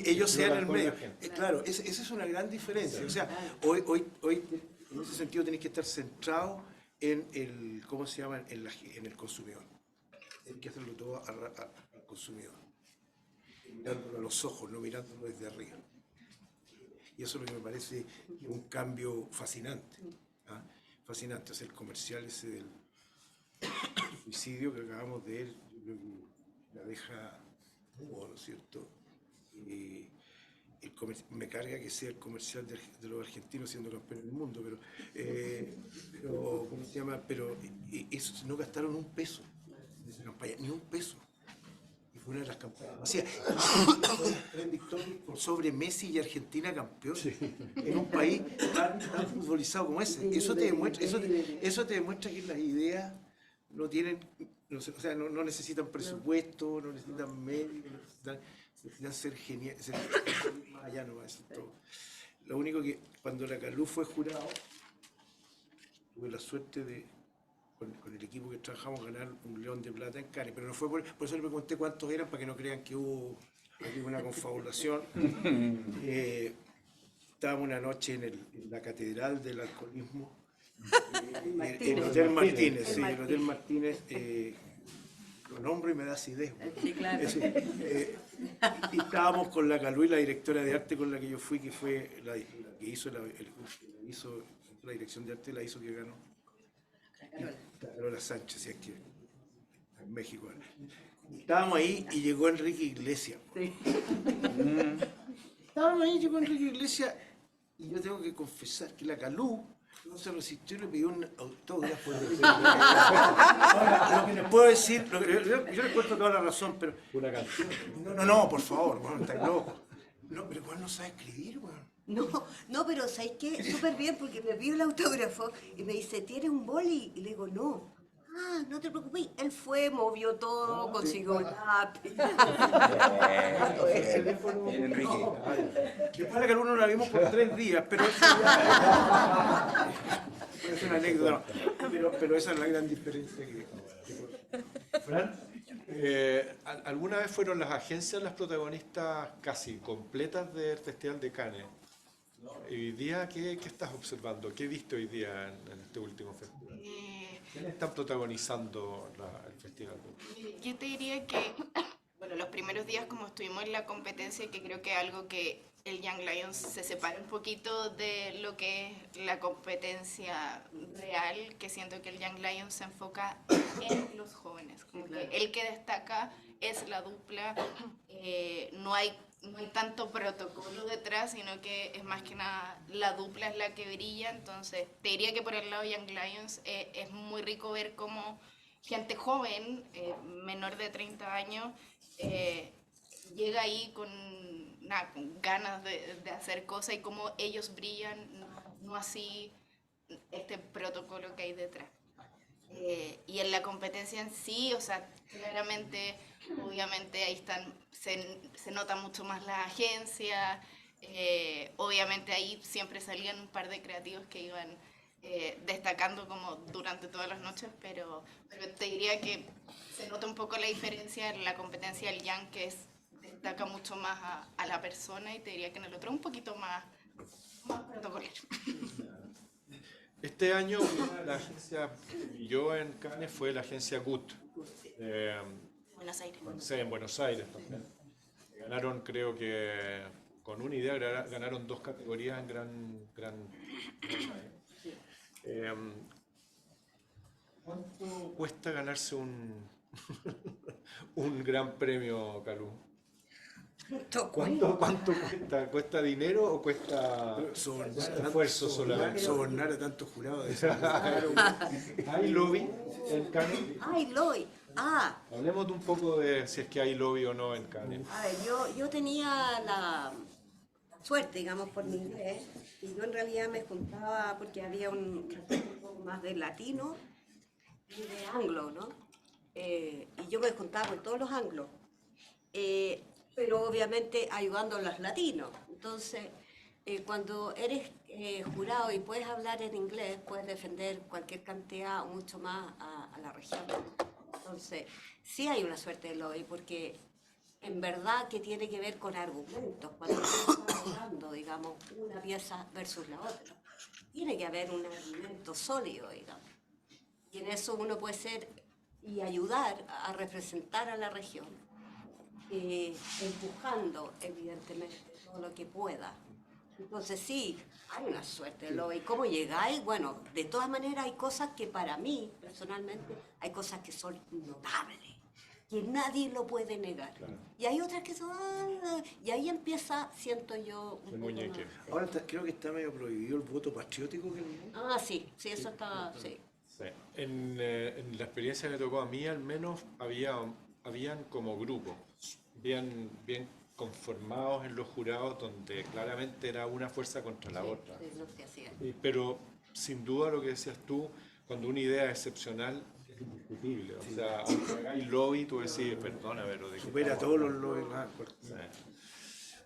ellos sean el medio. Claro, esa es una gran diferencia. O sea, hoy en ese sentido tenés que estar centrado en el, ¿cómo se llama? En el consumidor. Tienes que hacerlo todo al consumidor, mirándolo a los ojos, no mirándolo desde arriba. Y eso es lo que me parece un cambio fascinante. Fascinante, es el comercial ese del suicidio que acabamos de ver, yo creo que la deja, ¿no es cierto? Me carga que sea el comercial de los argentinos siendo campeones del mundo, pero ¿cómo se llama? Pero eso, no gastaron un peso en esa campaña, ni un peso. Y fue una de las campañas. O sea, sobre Messi y Argentina campeón en un país tan futbolizado como ese. Eso te demuestra que las ideas no tienen, o sea, no necesitan presupuesto, no necesitan medios, necesitan ser geniales, más allá no va a ser todo. Lo único que cuando la Calú fue jurado, tuve la suerte de con el equipo que trabajamos ganar un León de Plata en Cannes, pero no fue por eso le pregunté cuántos eran para que no crean que hubo aquí una confabulación. Estábamos una noche en la Catedral del Alcoholismo, el Hotel Martínez, sí, el Hotel Martínez, lo nombro y me da acidez. Sí, claro. Y estábamos con la Calú y la directora de arte con la que yo fui, que fue la que hizo la dirección de arte, la hizo que ganó. Carola Sánchez, si aquí en México. Estábamos ahí y llegó Enrique Iglesias. Sí. Estábamos ahí y llegó Enrique Iglesias y yo tengo que confesar que la Calú no se resistió y le pidió un autógrafo. Ahora, lo que les puedo decir, yo les cuento toda la razón, pero... Una canción. No, por favor, bueno, estás loco. No, pero igual no sabe escribir, weón. No, pero ¿sabes qué? Súper bien, porque me pidió el autógrafo y me dice, ¿tienes un boli? Y le digo, no. Ah, no te preocupes. Él fue, movió todo, consiguió el lápiz. Enrique. Después la que uno la vimos por 3 días, pero eso ya es una anécdota. Pero esa es la gran diferencia que... Fran, ¿alguna vez fueron las agencias las protagonistas casi completas del Festival de Cannes? ¿Y hoy día qué estás observando? ¿Qué viste hoy día en este último festival? ¿Quiénes están protagonizando el festival? Yo te diría que, bueno, los primeros días como estuvimos en la competencia, que creo que es algo que el Young Lions se separa un poquito de lo que es la competencia real, que siento que el Young Lions se enfoca en los jóvenes. Como que el que destaca es la dupla, no hay tanto protocolo detrás, sino que es más que nada la dupla es la que brilla. Entonces te diría que por el lado de Young Lions es muy rico ver cómo gente joven, menor de 30 años, llega ahí con ganas de hacer cosas y cómo ellos brillan, no así este protocolo que hay detrás. Y en la competencia en sí, o sea, claramente, obviamente ahí se nota mucho más la agencia, obviamente ahí siempre salían un par de creativos que iban destacando como durante todas las noches, pero te diría que se nota un poco la diferencia en la competencia del Young, que destaca mucho más a la persona, y te diría que en el otro un poquito más protocolero. Este año la agencia que brilló en Cannes fue la agencia GUT. Buenos Aires. Sí, en Buenos Aires también. Ganaron, creo que con una idea, ganaron 2 categorías en Gran ¿Cuánto cuesta ganarse un gran premio, Calú? ¿Cuánto cuesta? ¿Cuesta dinero o cuesta esfuerzo solamente? Sobornar a tantos jurados. ¿Hay lobby en Cannes? ¡Ay, lobby! Hablemos de un poco de si es que hay lobby o no en Cannes. A ver, yo tenía la suerte, digamos, por mi inglés, y yo en realidad me juntaba porque había un poco más de latino y de anglo, ¿no? Y yo me juntaba con todos los anglos, pero obviamente ayudando a los latinos. Entonces, cuando eres jurado y puedes hablar en inglés, puedes defender cualquier cantidad, mucho más a la región. Entonces, sí hay una suerte de lobby, porque en verdad que tiene que ver con argumentos. Cuando estás hablando, digamos, una pieza versus la otra, tiene que haber un argumento sólido, digamos. Y en eso uno puede ser y ayudar a representar a la región, empujando, evidentemente, todo lo que pueda. Entonces sí, hay una suerte de lobby. ¿Cómo llegáis? Bueno, de todas maneras hay cosas que para mí, personalmente, hay cosas que son notables, que nadie lo puede negar. Claro. Y hay otras que son... y ahí empieza, siento yo... Ahora creo que está medio prohibido el voto patriótico. Sí, eso está... Sí. Sí. En la experiencia que me tocó a mí, al menos, habían como grupos, bien conformados en los jurados, donde claramente era una fuerza contra la otra. Pero sin duda lo que decías tú, cuando una idea es excepcional, es indiscutible. O sea, aunque hay lobby, tú decís, perdona, pero de supera todos los lobbies más.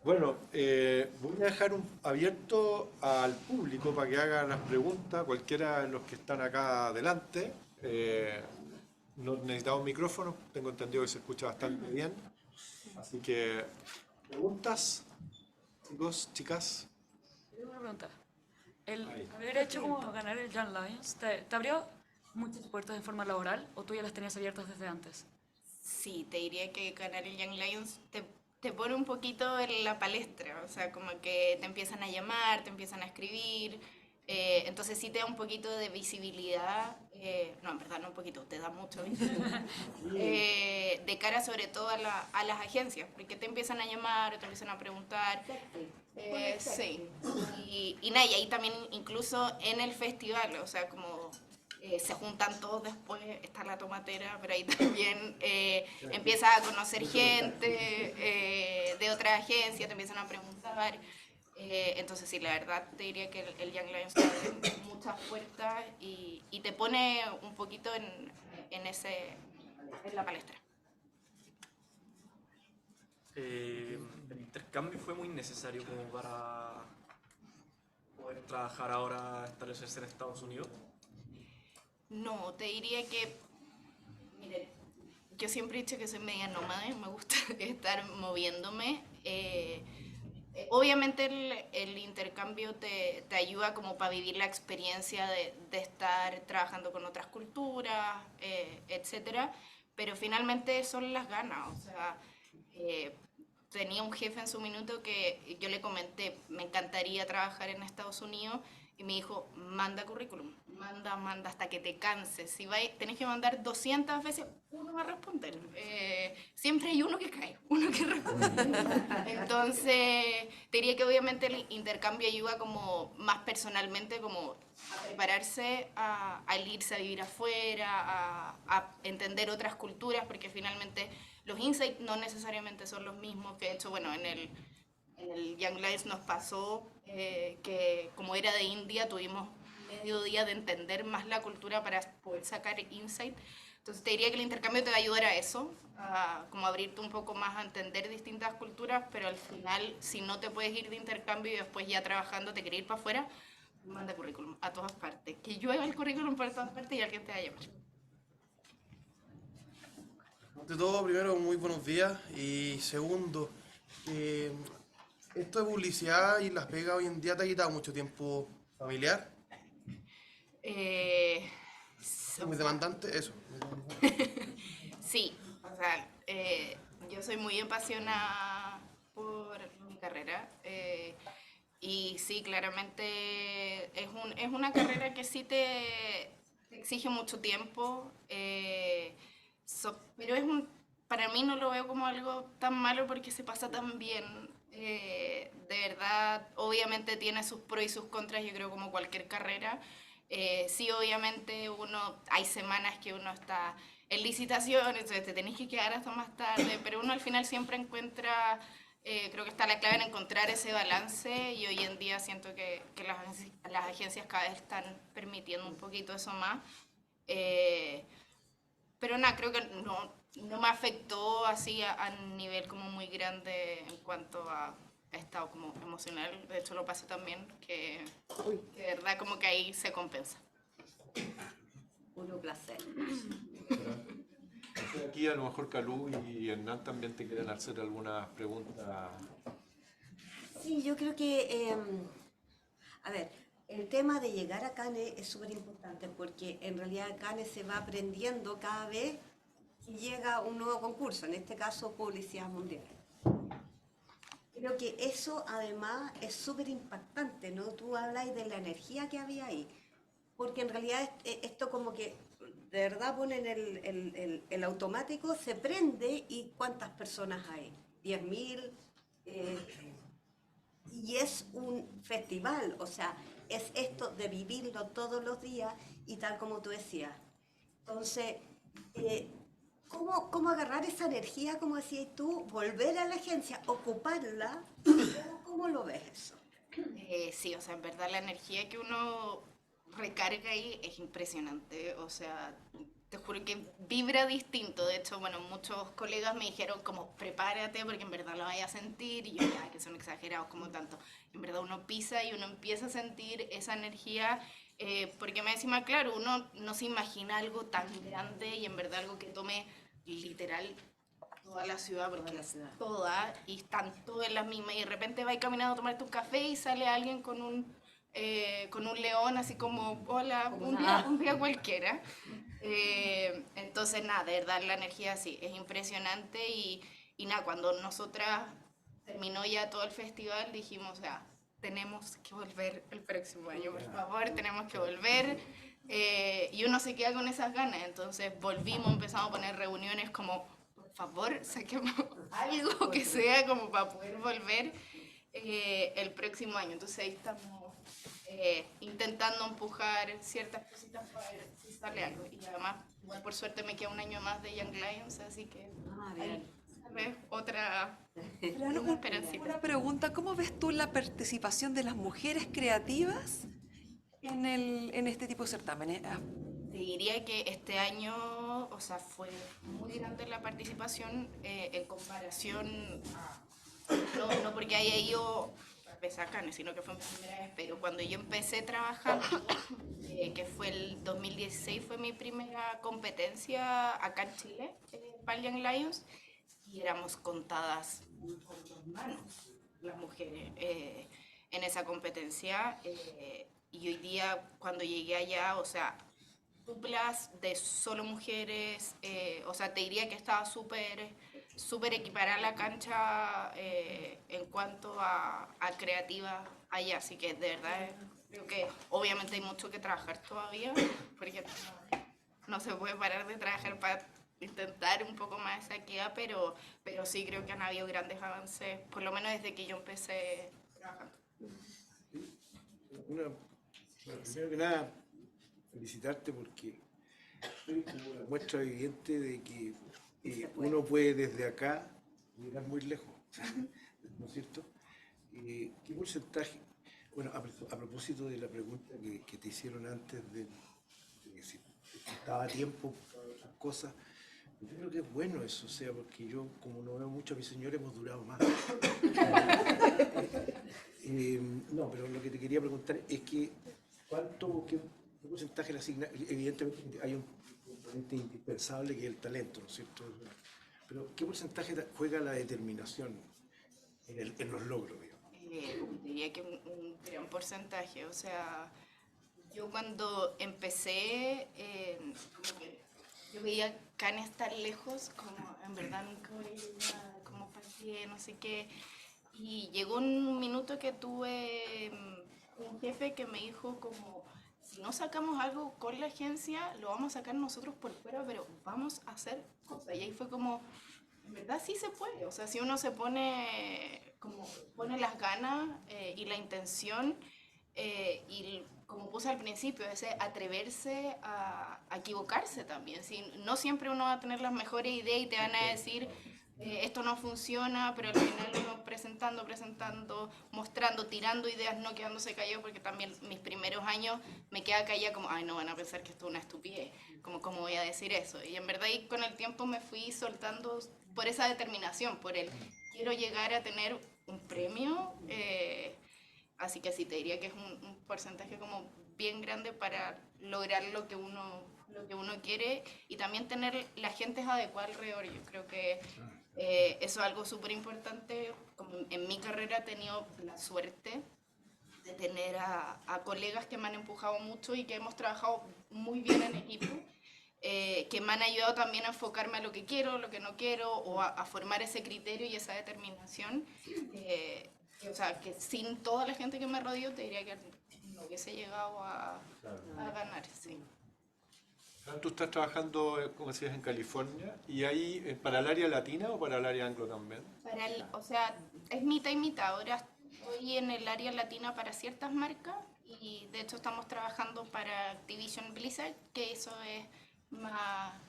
Bueno, voy a dejar abierto al público para que hagan las preguntas, cualquiera de los que están acá adelante. No necesitamos micrófono, tengo entendido que se escucha bastante bien. Así que, ¿preguntas? Chicos, chicas. Tengo una pregunta. ¿El haber hecho como ganar el Young Lions te abrió muchas puertas en forma laboral o tú ya las tenías abiertas desde antes? Sí, te diría que ganar el Young Lions te pone un poquito en la palestra, o sea, como que te empiezan a llamar, te empiezan a escribir, entonces sí te da un poquito de visibilidad, no, en verdad no un poquito, te da mucho visibilidad, de cara sobre todo a las agencias, porque te empiezan a llamar, te empiezan a preguntar, sí, y nada, y ahí también incluso en el festival, o sea, como... se juntan todos después, está la tomatera, pero ahí también empiezas a conocer gente de otra agencia, te empiezan a preguntar. Entonces sí, la verdad te diría que el Young Lions te abre muchas puertas y te pone un poquito en la palestra. El intercambio fue muy necesario como para poder trabajar ahora, establecerse en Estados Unidos. No, te diría que, miren, yo siempre he dicho que soy media nómada, me gusta estar moviéndome. Obviamente el intercambio te ayuda como para vivir la experiencia de estar trabajando con otras culturas, etcétera, pero finalmente son las ganas. O sea, tenía un jefe en su minuto que yo le comenté, me encantaría trabajar en Estados Unidos, y me dijo, manda currículum, manda hasta que te canses. Si tenés que mandar 200 veces, uno va a responder. Siempre hay uno que cae, uno que responde. Entonces, te diría que obviamente el intercambio ayuda como más personalmente como a prepararse al irse a vivir afuera, a entender otras culturas, porque finalmente los insights no necesariamente son los mismos. Que de hecho, bueno, en el Young Lions nos pasó que como era de India tuvimos medio día de entender más la cultura para poder sacar insight. Entonces te diría que el intercambio te va a ayudar a eso, a como abrirte un poco más a entender distintas culturas, pero al final si no te puedes ir de intercambio y después ya trabajando te quieres ir para afuera, manda currículum a todas partes. Que llueva el currículum por todas partes y alguien te va a llamar. Ante todo, primero, muy buenos días. Y segundo, esto de publicidad y las pegas hoy en día te ha quitado mucho tiempo familiar. Muy demandante, eso. Sí, o sea, yo soy muy apasionada por mi carrera y sí, claramente es una carrera que sí te exige mucho tiempo, pero para mí no lo veo como algo tan malo porque se pasa tan bien. De verdad, obviamente tiene sus pros y sus contras, yo creo como cualquier carrera. Sí, obviamente hay semanas que uno está en licitaciones, entonces te tenés que quedar hasta más tarde, pero uno al final siempre encuentra, creo que está la clave en encontrar ese balance, y hoy en día siento que las agencias cada vez están permitiendo un poquito eso más. Pero nada, creo que no me afectó así a nivel como muy grande en cuanto a estado como emocional. De hecho lo pasé también, que de verdad como que ahí se compensa. Puro placer. Aquí a lo mejor Calú y Hernán también te quieren hacer algunas preguntas. Sí, yo creo que, a ver, el tema de llegar a Cannes es súper importante porque en realidad Cannes se va aprendiendo cada vez que llega un nuevo concurso, en este caso Publicidad Mundial. Creo que eso además es súper impactante, ¿no? Tú habláis de la energía que había ahí, porque en realidad esto como que de verdad ponen el automático, se prende y ¿cuántas personas hay? 10.000, y es un festival, o sea, es esto de vivirlo todos los días y tal como tú decías. Entonces, ¿cómo agarrar esa energía, como decías tú, volver a la agencia, ocuparla? ¿Cómo lo ves eso? Sí, o sea, en verdad la energía que uno recarga ahí es impresionante, o sea, te juro que vibra distinto. De hecho, bueno, muchos colegas me dijeron como prepárate porque en verdad lo vayas a sentir, y yo ya, que son exagerados como tanto. En verdad uno pisa y uno empieza a sentir esa energía, porque me decía, claro, uno no se imagina algo tan grande y en verdad algo que tome literal toda la ciudad, porque toda, y están todas en las mismas, y de repente vas caminando a tomarte un café y sale alguien con un león así como, hola, un día cualquiera. Entonces nada, de verdad la energía sí, es impresionante, y nada, cuando nosotras terminó ya todo el festival dijimos, o sea, tenemos que volver el próximo año, por favor, tenemos que volver. Y uno se queda con esas ganas, entonces volvimos, empezamos a poner reuniones como, por favor, saquemos algo que sea como para poder volver el próximo año. Entonces ahí estamos intentando empujar ciertas cositas para ver si sale algo. Y además, igual por suerte me queda un año más de Young Lions, así que tal vez otra esperancita. Una pregunta, ¿cómo ves tú la participación de las mujeres creativas en este tipo de certámenes? Te diría que este año, o sea, fue muy grande la participación en comparación a, no porque haya ido a Cannes, sino que fue mi primera vez, pero cuando yo empecé trabajando, que fue el 2016, fue mi primera competencia acá en Chile, para Young Lions, y éramos contadas con 2 manos. las mujeres en esa competencia. Y hoy día, cuando llegué allá, o sea, duplas de solo mujeres, o sea, te diría que estaba súper equiparada la cancha en cuanto a creativa allá, así que de verdad creo que obviamente hay mucho que trabajar todavía, porque no se puede parar de trabajar para intentar un poco más esa equidad, pero sí creo que han habido grandes avances, por lo menos desde que yo empecé trabajando. Bueno, primero que nada, felicitarte porque es como una muestra evidente de que uno puede desde acá llegar muy lejos, ¿no es cierto? ¿Qué porcentaje? Bueno, a propósito de la pregunta que te hicieron antes de que si estaba a tiempo para esas cosas, yo creo que es bueno eso, o sea, porque yo, como no veo mucho a mi señora, hemos durado más. No, pero lo que te quería preguntar es que ¿qué porcentaje le asigna? Evidentemente hay un componente indispensable que es el talento, ¿no es cierto? Pero ¿qué porcentaje juega la determinación en los logros? Diría que un gran porcentaje, o sea, yo cuando empecé, como que yo veía Cannes tan lejos, como en verdad nunca voy a llegar, como para qué, no sé qué. Y llegó un minuto que tuve un jefe que me dijo como, si no sacamos algo con la agencia, lo vamos a sacar nosotros por fuera, pero vamos a hacer cosas. Y ahí fue como, en verdad sí se puede. O sea, si uno se pone las ganas y la intención, y como puse al principio, ese atreverse a equivocarse también. ¿Sí? No siempre uno va a tener las mejores ideas y te van a decir, esto no funciona, pero al final uno presentando, mostrando, tirando ideas, no quedándose callado, porque también mis primeros años me quedaba callada como, ay, no, van a pensar que esto es una estupidez, ¿cómo voy a decir eso? Y en verdad y con el tiempo me fui soltando por esa determinación, por el quiero llegar a tener un premio, así que sí, te diría que es un porcentaje como bien grande para lograr lo que uno quiere y también tener la gente adecuada alrededor. Yo creo que eso es algo súper importante. Como en mi carrera he tenido la suerte de tener a colegas que me han empujado mucho y que hemos trabajado muy bien en equipo, que me han ayudado también a enfocarme a lo que quiero, lo que no quiero, o a formar ese criterio y esa determinación. O sea, que sin toda la gente que me rodeó, te diría que no hubiese llegado a ganar, sí. Tú estás trabajando, como decías, en California, ¿y ahí para el área latina o para el área anglo también? O sea, es mitad y mitad. Ahora estoy en el área latina para ciertas marcas y de hecho estamos trabajando para Activision Blizzard, que eso es más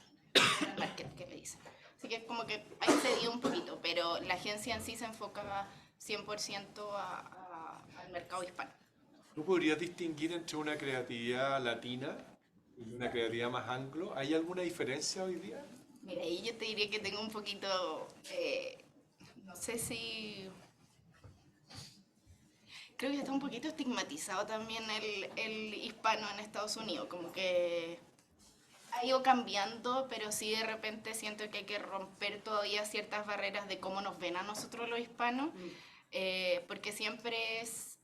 market que le dicen. Así que como que ha excedido un poquito, pero la agencia en sí se enfoca 100% al mercado hispano. ¿Tú podrías distinguir entre una creatividad latina y una creatividad más anglo? ¿Hay alguna diferencia hoy día? Mira, ahí yo te diría que tengo un poquito, no sé si... Creo que está un poquito estigmatizado también el hispano en Estados Unidos, como que ha ido cambiando, pero sí de repente siento que hay que romper todavía ciertas barreras de cómo nos ven a nosotros los hispanos, porque siempre es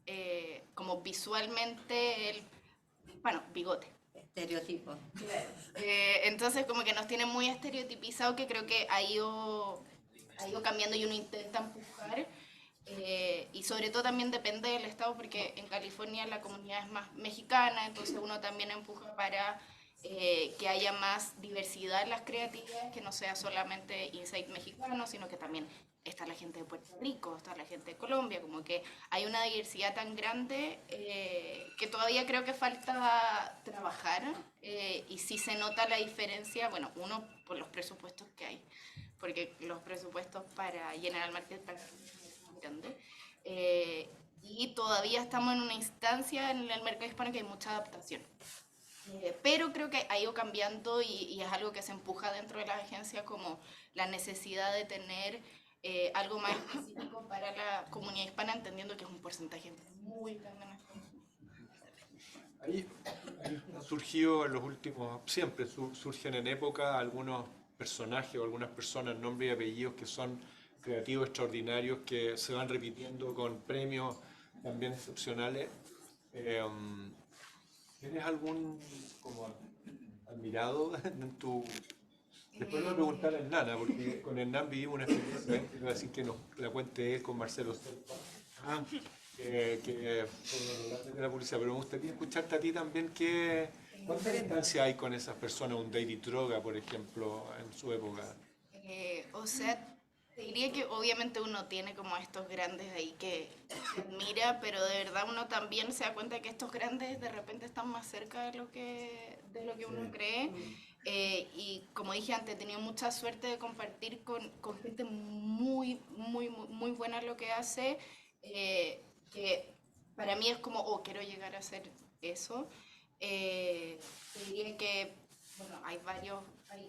como visualmente el hispano, bigote. Estereotipo. Entonces como que nos tiene muy estereotipizado, que creo que ha ido cambiando y uno intenta empujar. Y sobre todo también depende del estado, porque en California la comunidad es más mexicana, entonces uno también empuja para que haya más diversidad en las creatividades, que no sea solamente insight mexicano, sino que también está la gente de Puerto Rico, está la gente de Colombia, como que hay una diversidad tan grande que todavía creo que falta trabajar, y sí se nota la diferencia, bueno, uno por los presupuestos que hay, porque los presupuestos para General Market son grandes, y todavía estamos en una instancia en el mercado hispano que hay mucha adaptación. Pero creo que ha ido cambiando y es algo que se empuja dentro de la agencia, como la necesidad de tener algo más específico para la comunidad hispana, entendiendo que es un porcentaje muy grande. Ahí han surgido en los últimos, siempre surgen en época algunos personajes o algunas personas, nombres y apellidos que son creativos extraordinarios que se van repitiendo con premios también excepcionales. ¿Tienes algún como admirado en tu...? Después le voy a preguntar a Hernán, porque con Hernán vivimos una experiencia, que voy a decir que nos la cuente él con Marcelo Serpa, que de la publicidad, pero me gustaría escucharte a ti también, ¿cuánta distancia hay con esas personas? Un David Droga, por ejemplo, en su época. O sea, te diría que obviamente uno tiene como estos grandes ahí que admira, pero de verdad uno también se da cuenta que estos grandes de repente están más cerca de lo que uno cree. Y como dije antes, he tenido mucha suerte de compartir con gente muy buena en lo que hace, que para mí es como, quiero llegar a hacer eso. Te diría que, bueno, hay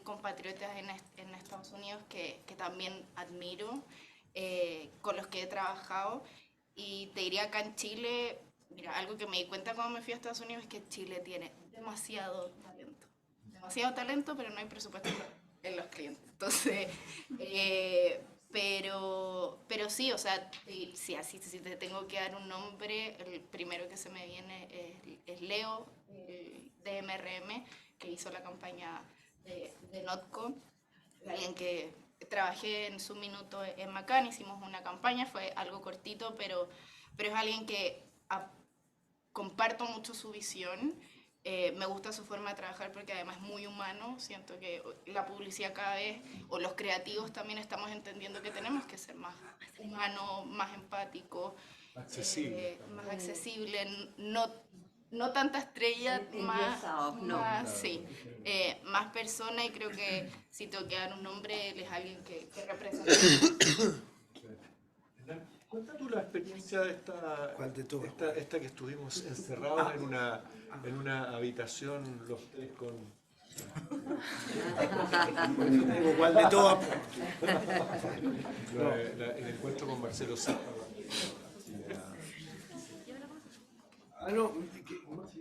compatriotas en Estados Unidos que también admiro, con los que he trabajado, y te diría acá en Chile, mira, algo que me di cuenta cuando me fui a Estados Unidos es que Chile tiene demasiado talento, pero no hay presupuesto en los clientes. Entonces, pero sí, o sea, si te tengo que dar un nombre, el primero que se me viene es Leo, de MRM, que hizo la campaña de Notco, alguien que trabajé en su minuto en Macán, hicimos una campaña, fue algo cortito, pero es alguien que comparto mucho su visión. Me gusta su forma de trabajar porque además es muy humano. Siento que la publicidad cada vez, o los creativos también estamos entendiendo que tenemos que ser más humanos, más empáticos, más accesible, no tanta estrella, más persona, y creo que si tengo que dar un nombre, él es alguien que representa. Cuenta tú la experiencia de esta que estuvimos encerrados en una habitación los tres con... ¿Cuál de todas? El encuentro con Marcelo Serpa. No,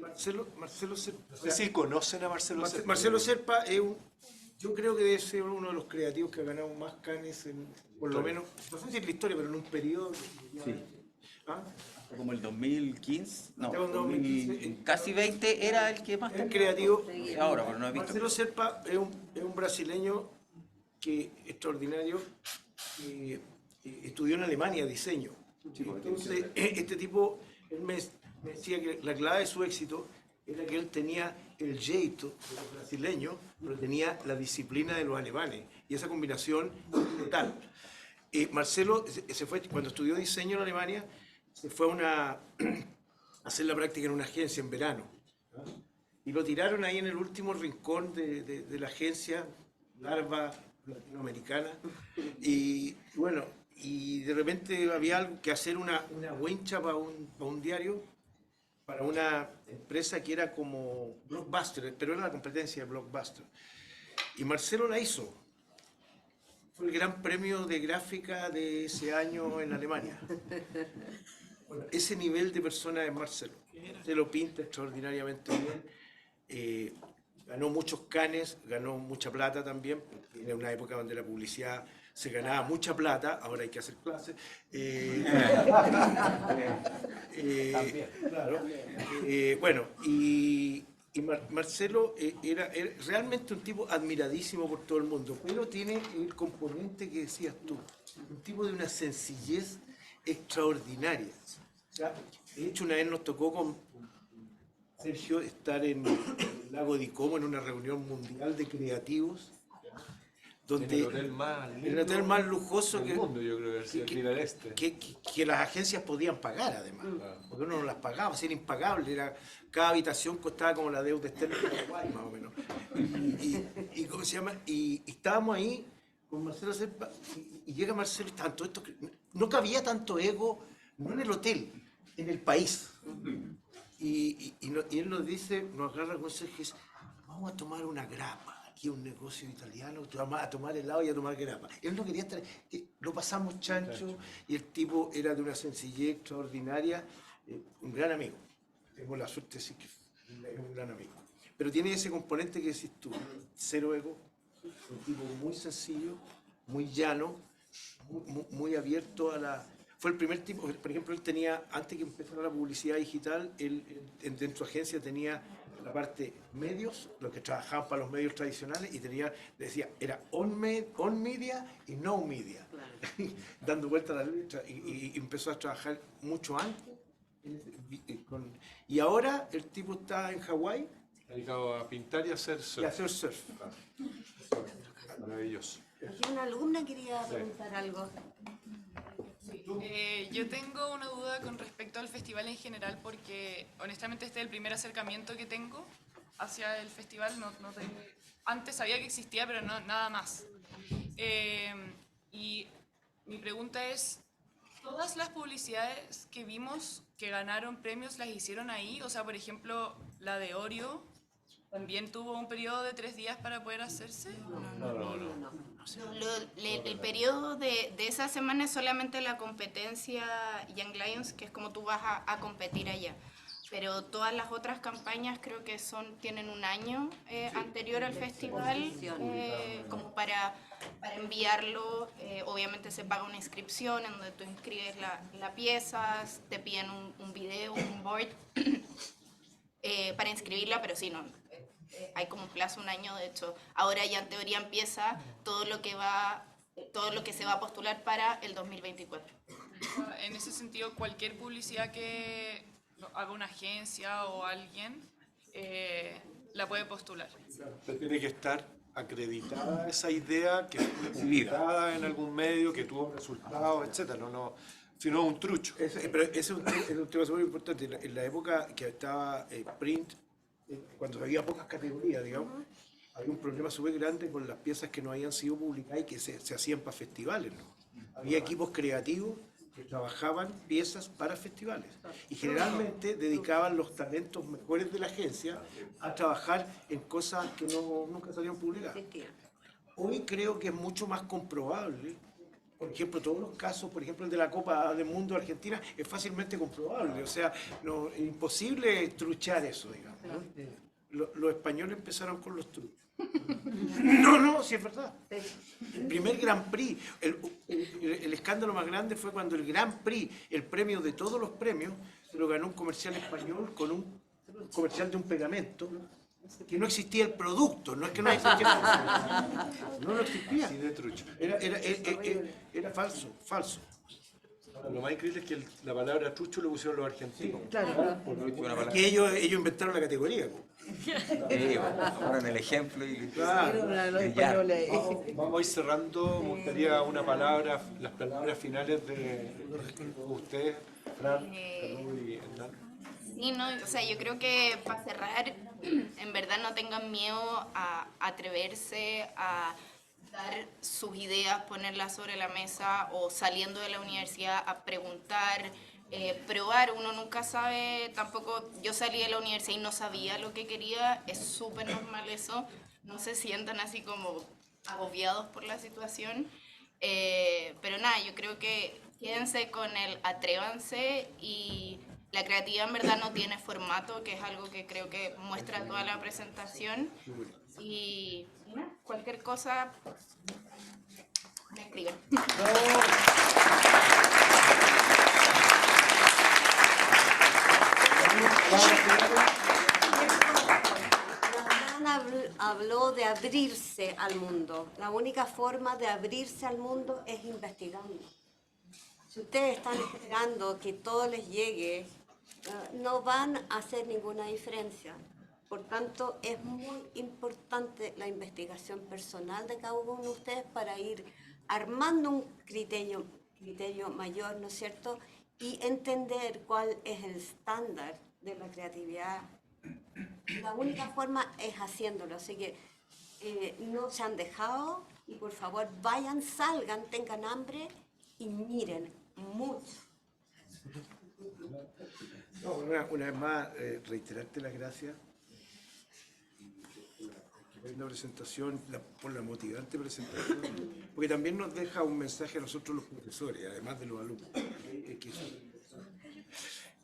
Marcelo Serpa. No sé si conocen a Marcelo Serpa. Marcelo Serpa es yo creo que debe ser uno de los creativos que ha ganado más Cannes, por lo menos, no sé si en la historia, pero en un periodo. Sí. Hasta como el 2015, no, 2015, casi 20 era el que más es creativo. Ahora, pero no he visto. Marcelo Serpa es un brasileño extraordinario, que estudió en Alemania diseño. Entonces, este tipo, él me decía que la clave de su éxito era que él tenía el jeito de los brasileños, pero tenía la disciplina de los alemanes, y esa combinación es letal. Marcelo se fue, cuando estudió diseño en Alemania, se fue a hacer la práctica en una agencia en verano, y lo tiraron ahí en el último rincón de la agencia, larva latinoamericana, y bueno, y de repente había algo que hacer, una wincha para un diario, para una empresa que era como Blockbuster, pero era la competencia de Blockbuster. Y Marcelo la hizo. Fue el gran premio de gráfica de ese año en Alemania. Bueno, ese nivel de persona es Marcelo. Se lo pinta extraordinariamente bien. Ganó muchos Cannes, ganó mucha plata también. En una época donde la publicidad se ganaba mucha plata, ahora hay que hacer clases. Claro. Bueno, y Marcelo era realmente un tipo admiradísimo por todo el mundo, pero tiene el componente que decías tú, un tipo de una sencillez extraordinaria. O sea, de hecho, una vez nos tocó con Sergio estar en el lago de Como en una reunión mundial de creativos, donde el hotel más lujoso del mundo, yo creo que las agencias podían pagar, además, porque uno no las pagaba, era impagable, cada habitación costaba como la deuda externa de Paraguay, más o menos. ¿Cómo se llama? Y estábamos ahí con Marcelo Serpa, y llega Marcelo, tanto esto, no cabía tanto ego, no en el hotel, en el país. Y él nos dice, nos agarra con Sergio y dice, vamos a tomar una grapa. Aquí un negocio italiano, a tomar helado y a tomar grapa. Él no quería estar, lo pasamos chancho, y el tipo era de una sencillez extraordinaria, un gran amigo. Tengo la suerte de decir que es un gran amigo. Pero tiene ese componente que decís tú, cero ego, un tipo muy sencillo, muy llano, muy abierto a la... Fue el primer tipo, por ejemplo, él tenía, antes que empezara la publicidad digital, él dentro de su agencia tenía la parte medios, los que trabajaban para los medios tradicionales, y decía, era on media y no media, dando vuelta a la letra, y empezó a trabajar mucho antes. Y ahora el tipo está en Hawái. Dedicado a pintar y hacer surf. Y a hacer surf. Maravilloso. Aquí una alumna quería preguntar algo. Yo tengo una duda con respecto al festival en general porque honestamente este es el primer acercamiento que tengo hacia el festival. Antes sabía que existía, pero no, nada más. Y mi pregunta es, ¿todas las publicidades que vimos que ganaron premios las hicieron ahí? O sea, por ejemplo, la de Oreo también tuvo un periodo de 3 días para poder hacerse. El periodo de esa semana es solamente la competencia Young Lions, que es como tú vas a competir allá. Pero todas las otras campañas creo que tienen un año anterior al festival, como para enviarlo. Obviamente se paga una inscripción en donde tú inscribes la pieza, te piden un video, un board para inscribirla, pero sí, no. Hay como un plazo, un año, de hecho. Ahora ya en teoría empieza todo lo que se va a postular para el 2024. En ese sentido, cualquier publicidad que haga una agencia o alguien la puede postular. Usted tiene que estar acreditada esa idea, que fue publicada en algún medio, que tuvo resultados, etc. Si no es un trucho. Pero ese es un tema muy importante. En la época que estaba print, cuando había pocas categorías, digamos, había un problema súper grande con las piezas que no habían sido publicadas y que se hacían para festivales, ¿no? Había equipos creativos que trabajaban piezas para festivales y generalmente dedicaban los talentos mejores de la agencia a trabajar en cosas que nunca salieron publicadas. Hoy creo que es mucho más comprobable. Por ejemplo, todos los casos, por ejemplo el de la Copa del Mundo de Argentina, es fácilmente comprobable. O sea, es imposible truchar eso, digamos, ¿no? Los españoles empezaron con los truchos. No, sí es verdad. El primer Grand Prix, el escándalo más grande fue cuando el Grand Prix, el premio de todos los premios, se lo ganó un comercial español con un comercial de un pegamento, que no existía el producto, no es que no existía. No existía. Así de trucho. Era falso. Lo más increíble es que la palabra trucho lo pusieron los argentinos. Claro. Que ellos inventaron la categoría. Ponen el ejemplo y... Claro. Vamos a ir cerrando. Me gustaría las palabras finales de ustedes, Fran, Carlos y Hernán. Sí, no, o sea, yo creo que para cerrar, en verdad no tengan miedo a atreverse a dar sus ideas, ponerlas sobre la mesa o saliendo de la universidad a preguntar, probar. Uno nunca sabe, tampoco yo salí de la universidad y no sabía lo que quería, es súper normal eso, no se sientan así como agobiados por la situación, pero nada, yo creo que quédense con el atrévanse y la creatividad en verdad no tiene formato, que es algo que creo que muestra toda la presentación. Y nada, cualquier cosa, me escriben. Habló de abrirse al mundo. La única forma de abrirse al mundo es investigando. Si ustedes están esperando que todo les llegue, no van a hacer ninguna diferencia. Por tanto, es muy importante la investigación personal de cada uno de ustedes para ir armando un criterio mayor, ¿no es cierto? Y entender cuál es el estándar de la creatividad. La única forma es haciéndolo, así que no se han dejado y por favor vayan, salgan, tengan hambre y miren mucho. No, una vez más, reiterarte las gracias por la presentación, por la motivante presentación, porque también nos deja un mensaje a nosotros los profesores, además de los alumnos.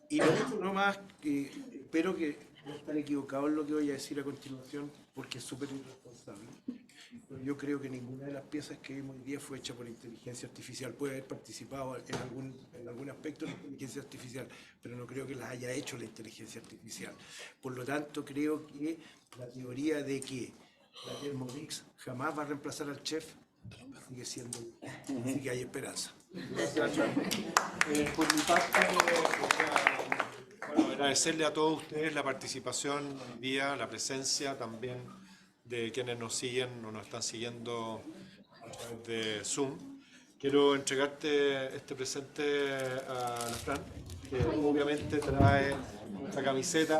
Y lo otro no más, que espero que no estar equivocado en lo que voy a decir a continuación, porque es súper irresponsable. Yo creo que ninguna de las piezas que vimos hoy día fue hecha por inteligencia artificial. Puede haber participado en algún aspecto de la inteligencia artificial, pero no creo que las haya hecho la inteligencia artificial. Por lo tanto, creo que la teoría de que la Thermomix jamás va a reemplazar al chef sigue siendo, así que hay esperanza. Por mi parte, bueno, agradecerle a todos ustedes la participación hoy día, la presencia también de quienes nos siguen o nos están siguiendo a través de Zoom. Quiero entregarte este presente a la Fran, que obviamente trae nuestra camiseta.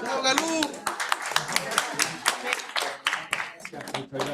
¡Bravo, Galú!